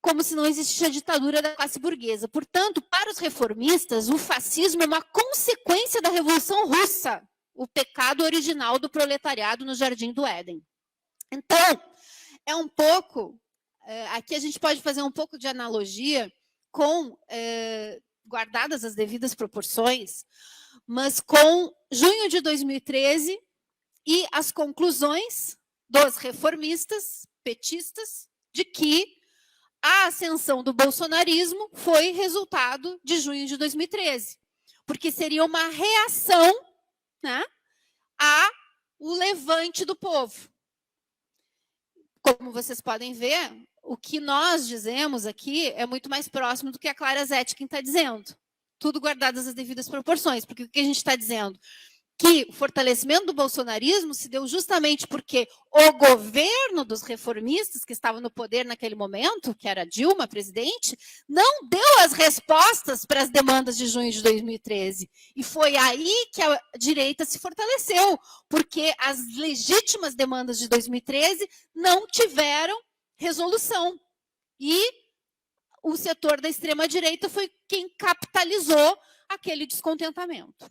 [SPEAKER 1] como se não existisse a ditadura da classe burguesa. Portanto, para os reformistas, o fascismo é uma consequência da Revolução Russa, o pecado original do proletariado no Jardim do Éden. Então, é um pouco... aqui a gente pode fazer um pouco de analogia com, guardadas as devidas proporções, mas com junho de 2013 e as conclusões dos reformistas, petistas, de que a ascensão do bolsonarismo foi resultado de junho de 2013, porque seria uma reação, né, ao levante do povo. Como vocês podem ver, o que nós dizemos aqui é muito mais próximo do que a Clara Zetkin está dizendo. Tudo guardadas as devidas proporções, porque o que a gente está dizendo? Que o fortalecimento do bolsonarismo se deu justamente porque o governo dos reformistas, que estava no poder naquele momento, que era Dilma, presidente, não deu as respostas para as demandas de junho de 2013. E foi aí que a direita se fortaleceu, porque as legítimas demandas de 2013 não tiveram resolução. E o setor da extrema-direita foi quem capitalizou aquele descontentamento.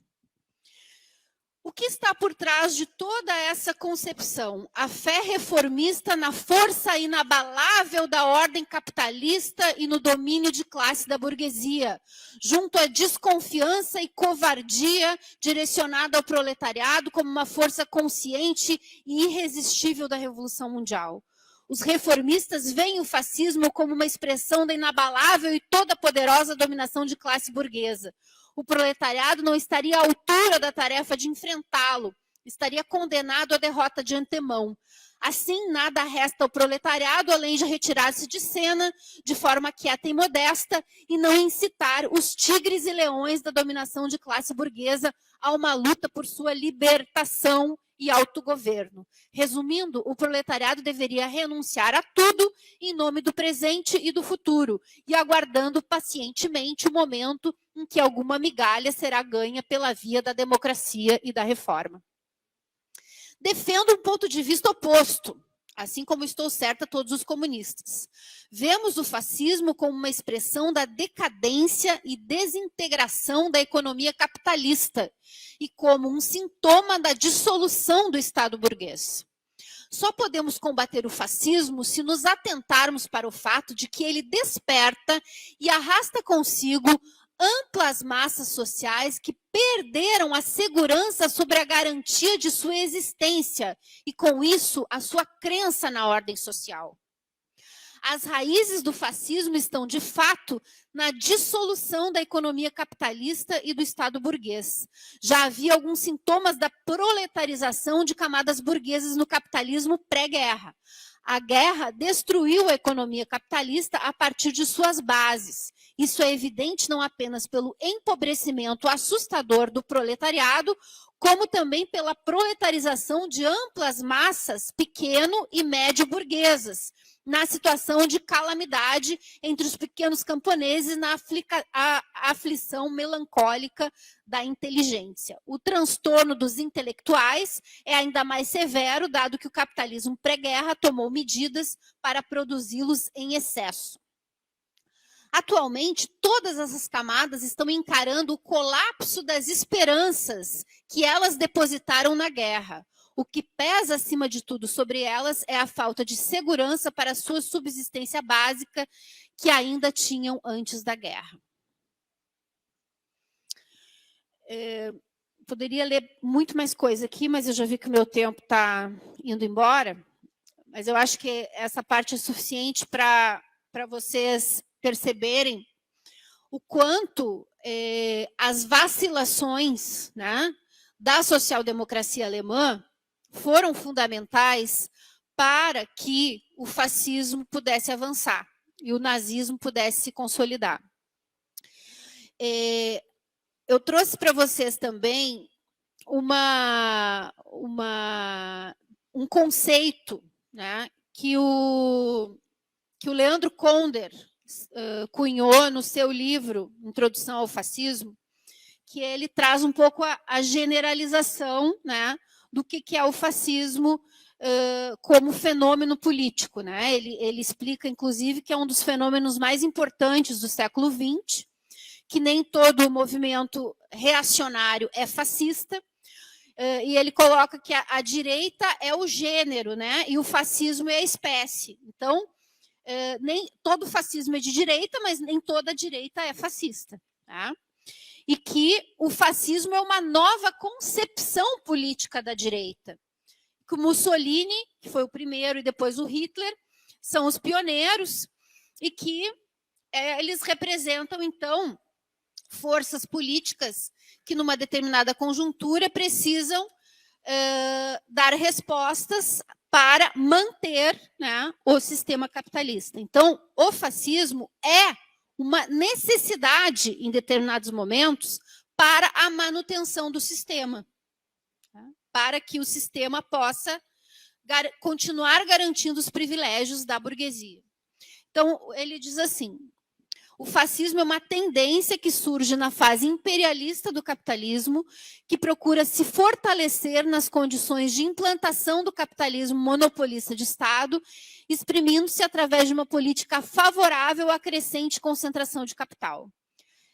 [SPEAKER 1] O que está por trás de toda essa concepção? A fé reformista na força inabalável da ordem capitalista e no domínio de classe da burguesia, junto à desconfiança e covardia direcionada ao proletariado como uma força consciente e irresistível da Revolução Mundial. Os reformistas veem o fascismo como uma expressão da inabalável e toda poderosa dominação de classe burguesa. O proletariado não estaria à altura da tarefa de enfrentá-lo, estaria condenado à derrota de antemão. Assim, nada resta ao proletariado além de retirar-se de cena de forma quieta e modesta e não incitar os tigres e leões da dominação de classe burguesa a uma luta por sua libertação e autogoverno. Resumindo, o proletariado deveria renunciar a tudo em nome do presente e do futuro, e aguardando pacientemente o momento em que alguma migalha será ganha pela via da democracia e da reforma. Defendo um ponto de vista oposto, assim como estou certa todos os comunistas. Vemos o fascismo como uma expressão da decadência e desintegração da economia capitalista e como um sintoma da dissolução do Estado burguês. Só podemos combater o fascismo se nos atentarmos para o fato de que ele desperta e arrasta consigo amplas massas sociais que perderam a segurança sobre a garantia de sua existência e, com isso, a sua crença na ordem social. As raízes do fascismo estão, de fato, na dissolução da economia capitalista e do Estado burguês. Já havia alguns sintomas da proletarização de camadas burguesas no capitalismo pré-guerra. A guerra destruiu a economia capitalista a partir de suas bases.
[SPEAKER 2] Isso é evidente não apenas pelo empobrecimento assustador do proletariado, como também pela proletarização de amplas massas pequeno e médio burguesas, na situação de calamidade entre os pequenos camponeses, na aflição melancólica da inteligência. O transtorno dos intelectuais é ainda mais severo, dado que o capitalismo pré-guerra tomou medidas para produzi-los em excesso. Atualmente, todas essas camadas estão encarando o colapso das esperanças que elas depositaram na guerra. O que pesa, acima de tudo, sobre elas é a falta de segurança para a sua subsistência básica que ainda tinham antes da guerra. Poderia ler muito mais coisa aqui, mas eu já vi que o meu tempo está indo embora. Mas eu acho que essa parte é suficiente para vocês perceberem o quanto as vacilações, né, da social-democracia alemã foram fundamentais para que o fascismo pudesse avançar e o nazismo pudesse se consolidar. Eu trouxe para vocês também um conceito, né, que o Leandro Konder cunhou no seu livro Introdução ao Fascismo, que ele traz um pouco a generalização, né, do que é o fascismo como fenômeno político, né? Ele explica, inclusive, que é um dos fenômenos mais importantes do século XX, que nem todo movimento reacionário é fascista, e ele coloca que a direita é o gênero, né? E o fascismo é a espécie. Então, nem todo fascismo é de direita, mas nem toda direita é fascista. Tá? E que o fascismo é uma nova concepção política da direita. Que o Mussolini, que foi o primeiro, e depois o Hitler, são os pioneiros, e que eles representam, então, forças políticas que, numa determinada conjuntura, precisam dar respostas para manter, né, o sistema capitalista. Então, o fascismo é uma necessidade, em determinados momentos, para a manutenção do sistema, tá? Para que o sistema possa continuar garantindo os privilégios da burguesia. Então, ele diz assim: o fascismo é uma tendência que surge na fase imperialista do capitalismo, que procura se fortalecer nas condições de implantação do capitalismo monopolista de Estado, exprimindo-se através de uma política favorável à crescente concentração de capital.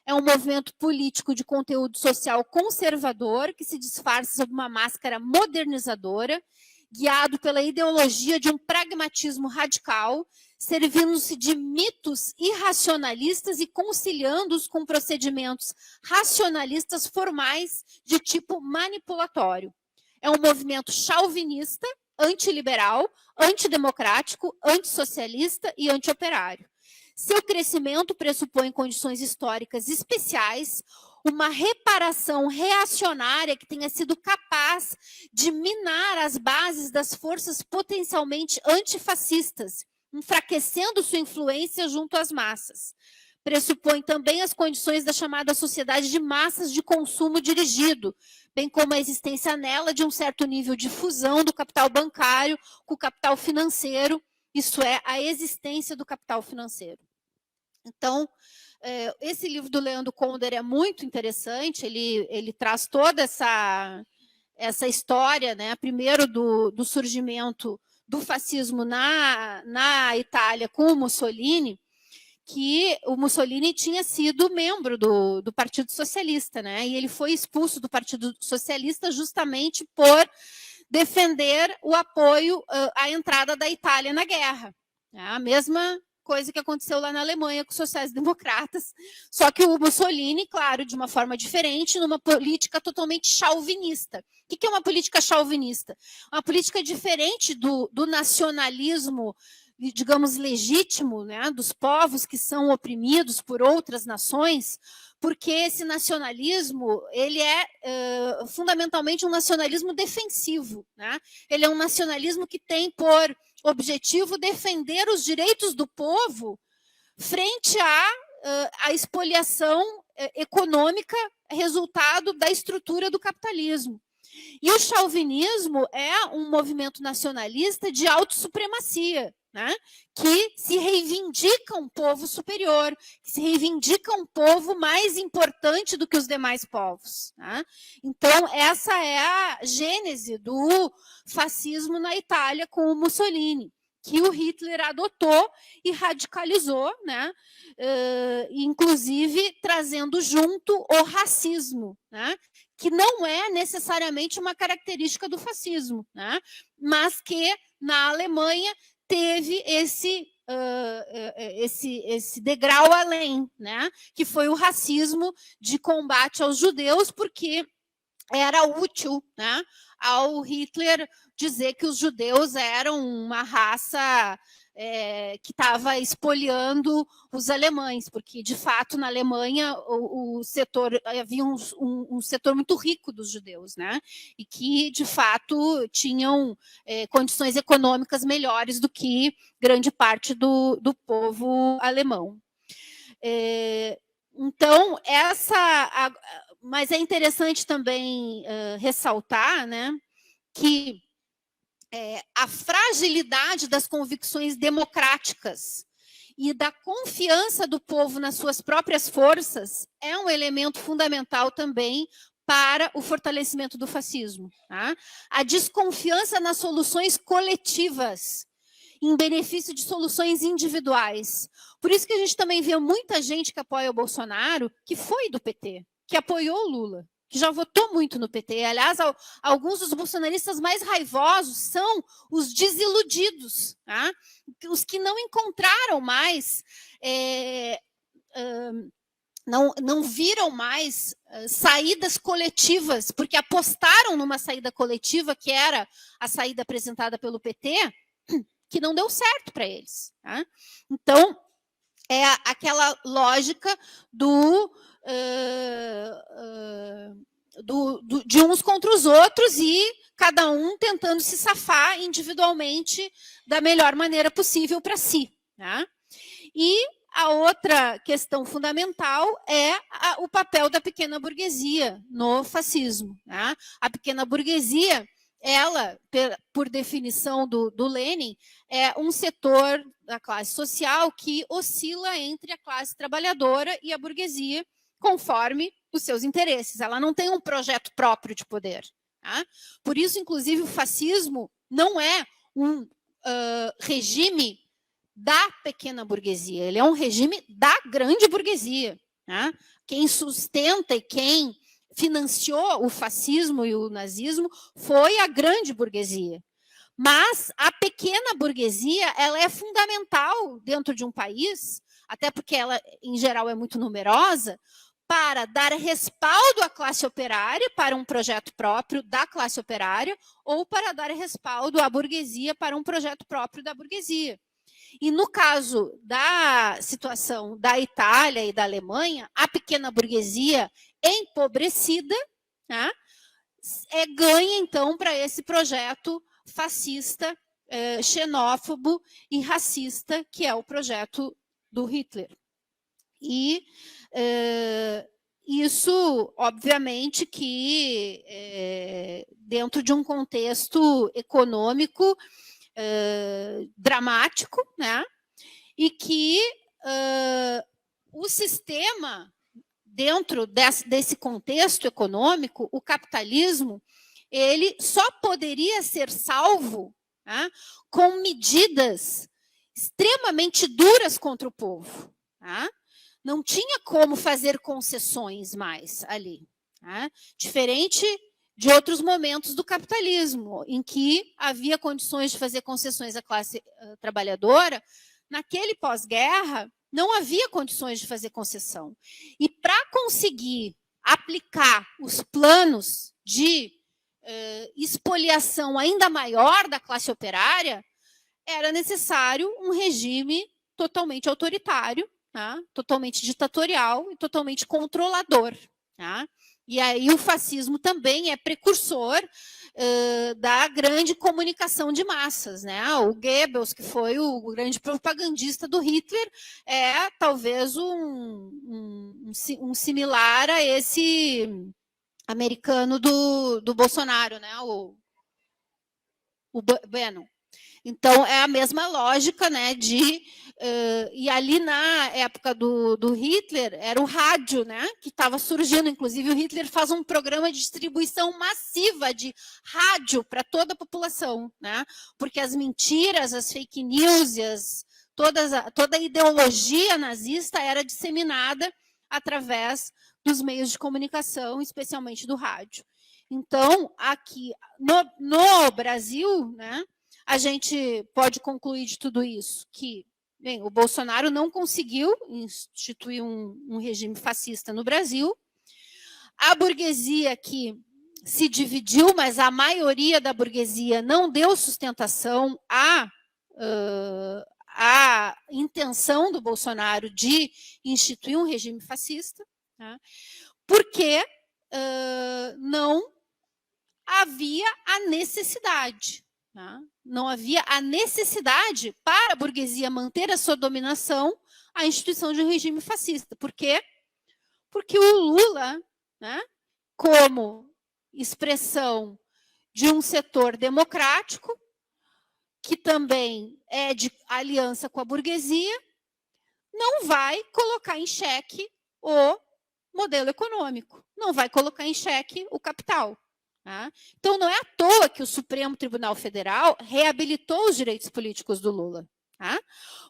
[SPEAKER 2] É um movimento político de conteúdo social conservador, que se disfarça sob uma máscara modernizadora, guiado pela ideologia de um pragmatismo radical, servindo-se de mitos irracionalistas e conciliando-os com procedimentos racionalistas formais de tipo manipulatório. É um movimento chauvinista, antiliberal, antidemocrático, antissocialista e antioperário. Seu crescimento pressupõe condições históricas especiais, uma reparação reacionária que tenha sido capaz de minar as bases das forças potencialmente antifascistas, enfraquecendo sua influência junto às massas. Pressupõe também as condições da chamada sociedade de massas de consumo dirigido, bem como a existência nela de um certo nível de fusão do capital bancário com o capital financeiro, isso é, a existência do capital financeiro. Então, esse livro do Leandro Konder é muito interessante, ele traz toda essa história, né, primeiro do surgimento do fascismo na Itália com o Mussolini, que o Mussolini tinha sido membro do Partido Socialista, né, e ele foi expulso do Partido Socialista justamente por defender o apoio à entrada da Itália na guerra. A mesma coisa que aconteceu lá na Alemanha com os sociais-democratas, só que o Mussolini, claro, de uma forma diferente, numa política totalmente chauvinista. O que é uma política chauvinista? Uma política diferente do nacionalismo, digamos, legítimo, né, dos povos que são oprimidos por outras nações, porque esse nacionalismo ele é fundamentalmente um nacionalismo defensivo, né? Ele é um nacionalismo que tem por objetivo defender os direitos do povo frente a a expoliação econômica resultado da estrutura do capitalismo. E o chauvinismo é um movimento nacionalista de autossupremacia, né? Que se reivindica um povo superior, que se reivindica um povo mais importante do que os demais povos. Né? Então, essa é a gênese do fascismo na Itália com o Mussolini, que o Hitler adotou e radicalizou, né? Inclusive trazendo junto o racismo, né? Que não é necessariamente uma característica do fascismo, né? Mas que na Alemanha teve esse degrau além, né? Que foi o racismo de combate aos judeus, porque era útil, né, ao Hitler dizer que os judeus eram uma raça que estava expoliando os alemães, porque, de fato, na Alemanha, o setor, havia um setor muito rico dos judeus, né? E que, de fato, tinham condições econômicas melhores do que grande parte do povo alemão. Então, mas é interessante também ressaltar, né, que a fragilidade das convicções democráticas e da confiança do povo nas suas próprias forças é um elemento fundamental também para o fortalecimento do fascismo. Tá? A desconfiança nas soluções coletivas, em benefício de soluções individuais. Por isso que a gente também vê muita gente que apoia o Bolsonaro, que foi do PT, que apoiou o Lula, que já votou muito no PT. Aliás, alguns dos bolsonaristas mais raivosos são os desiludidos, tá? Os que não encontraram mais, não viram mais saídas coletivas, porque apostaram numa saída coletiva, que era a saída apresentada pelo PT, que não deu certo para eles. Tá? Então, é aquela lógica de uns contra os outros e cada um tentando se safar individualmente da melhor maneira possível para si. Tá? E a outra questão fundamental é o papel da pequena burguesia no fascismo. Tá? A pequena burguesia, ela, por definição do Lenin, é um setor da classe social que oscila entre a classe trabalhadora e a burguesia, conforme os seus interesses. Ela não tem um projeto próprio de poder. Tá? Por isso, inclusive, o fascismo não é um regime da pequena burguesia, ele é um regime da grande burguesia. Tá? Quem sustenta e quem financiou o fascismo e o nazismo foi a grande burguesia. Mas a pequena burguesia, ela é fundamental dentro de um país, até porque ela, em geral, é muito numerosa, para dar respaldo à classe operária, para um projeto próprio da classe operária, ou para dar respaldo à burguesia para um projeto próprio da burguesia. E no caso da situação da Itália e da Alemanha, a pequena burguesia empobrecida, né, ganha, então, para esse projeto fascista, xenófobo e racista, que é o projeto do Hitler. E isso, obviamente, que dentro de um contexto econômico dramático, né? E que o sistema, dentro desse contexto econômico, o capitalismo, ele só poderia ser salvo, tá, com medidas extremamente duras contra o povo. Tá? Não tinha como fazer concessões mais ali. Tá? Diferente de outros momentos do capitalismo, em que havia condições de fazer concessões à classe trabalhadora, naquele pós-guerra não havia condições de fazer concessão. E para conseguir aplicar os planos de expoliação ainda maior da classe operária, era necessário um regime totalmente autoritário, tá? Totalmente ditatorial e totalmente controlador. Tá? E aí o fascismo também é precursor da grande comunicação de massas, né? O Goebbels, que foi o grande propagandista do Hitler, é talvez um similar a esse americano do Bolsonaro, né? O Bannon. Então, é a mesma lógica, né, e ali na época do Hitler, era o rádio, né, que estava surgindo. Inclusive, o Hitler faz um programa de distribuição massiva de rádio para toda a população, né, porque as mentiras, as fake news, toda a ideologia nazista era disseminada através dos meios de comunicação, especialmente do rádio. Então, aqui no Brasil, né, a gente pode concluir de tudo isso que, bem, o Bolsonaro não conseguiu instituir um regime fascista no Brasil. A burguesia que se dividiu, mas a maioria da burguesia não deu sustentação à intenção do Bolsonaro de instituir um regime fascista, né, porque não havia a necessidade. Tá? Não havia a necessidade para a burguesia manter a sua dominação a instituição de um regime fascista. Por quê? Porque o Lula, né, como expressão de um setor democrático, que também é de aliança com a burguesia, não vai colocar em xeque o modelo econômico, não vai colocar em xeque o capital. Tá? Então, não é à toa que o Supremo Tribunal Federal reabilitou os direitos políticos do Lula. Tá?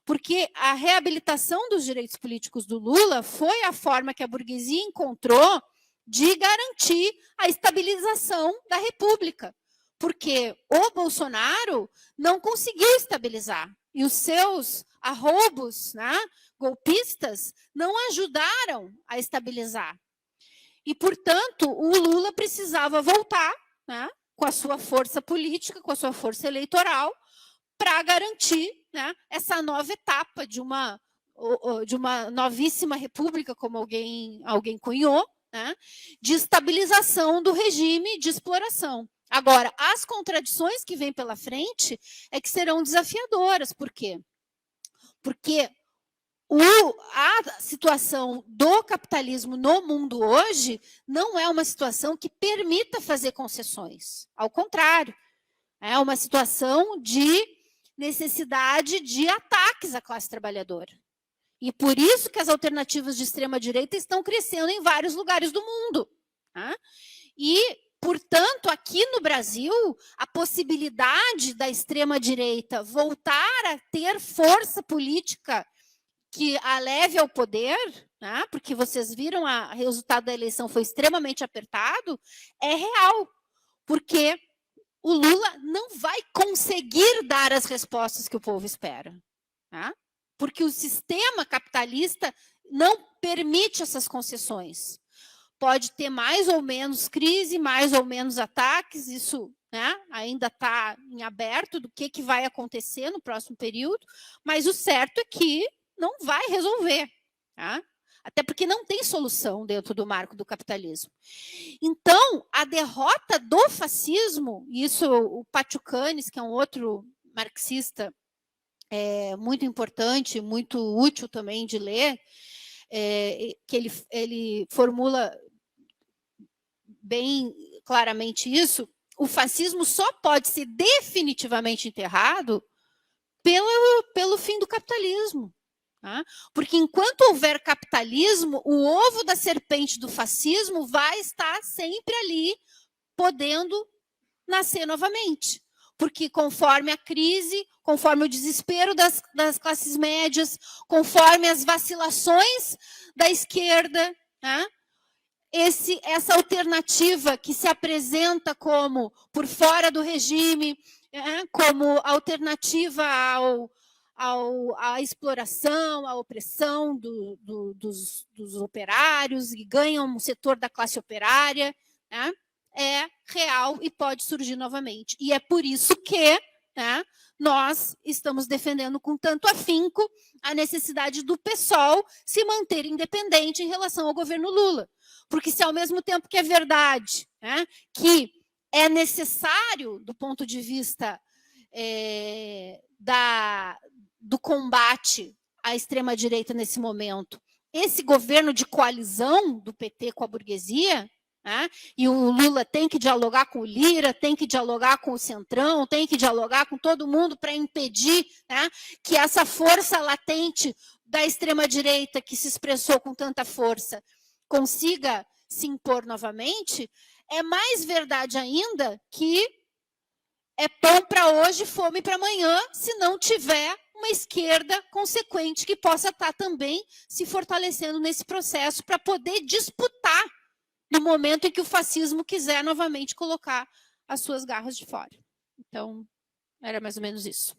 [SPEAKER 2] Porque a reabilitação dos direitos políticos do Lula foi a forma que a burguesia encontrou de garantir a estabilização da República. Porque o Bolsonaro não conseguiu estabilizar. E os seus arroubos, né, golpistas, não ajudaram a estabilizar. E, portanto, o Lula precisava voltar, né, com a sua força política, com a sua força eleitoral, para garantir, né, essa nova etapa de uma novíssima república, como alguém cunhou, né, de estabilização do regime de exploração. Agora, as contradições que vêm pela frente é que serão desafiadoras. Por quê? Porque a situação do capitalismo no mundo hoje não é uma situação que permita fazer concessões. Ao contrário, é uma situação de necessidade de ataques à classe trabalhadora. E por isso que as alternativas de extrema-direita estão crescendo em vários lugares do mundo. Tá? E, portanto, aqui no Brasil, a possibilidade da extrema-direita voltar a ter força política que a leve ao poder, né, porque vocês viram o resultado da eleição foi extremamente apertado, é real, porque o Lula não vai conseguir dar as respostas que o povo espera. Tá? Porque o sistema capitalista não permite essas concessões. Pode ter mais ou menos crise, mais ou menos ataques, isso, né, ainda está em aberto do que vai acontecer no próximo período, mas o certo é que não vai resolver, tá? Até porque não tem solução dentro do marco do capitalismo. Então, a derrota do fascismo, isso o Pachucanes, que é um outro marxista muito importante, muito útil também de ler, que ele formula bem claramente isso, o fascismo só pode ser definitivamente enterrado pelo fim do capitalismo. Tá? Porque enquanto houver capitalismo, o ovo da serpente do fascismo vai estar sempre ali, podendo nascer novamente. Porque conforme a crise, conforme o desespero das classes médias, conforme as vacilações da esquerda, né, essa alternativa que se apresenta como por fora do regime, como alternativa à exploração, à opressão dos operários, e ganham um setor da classe operária, né, é real e pode surgir novamente. E é por isso que, né, nós estamos defendendo com tanto afinco a necessidade do PSOL se manter independente em relação ao governo Lula. Porque se ao mesmo tempo que é verdade, né, que é necessário, do ponto de vista do combate à extrema-direita nesse momento, esse governo de coalizão do PT com a burguesia, né? E o Lula tem que dialogar com o Lira, tem que dialogar com o Centrão, tem que dialogar com todo mundo para impedir, né, que essa força latente da extrema-direita que se expressou com tanta força consiga se impor novamente. É mais verdade ainda que é pão para hoje, fome para amanhã, se não tiver uma esquerda consequente que possa estar também se fortalecendo nesse processo para poder disputar no momento em que o fascismo quiser novamente colocar as suas garras de fora. Então, era mais ou menos isso.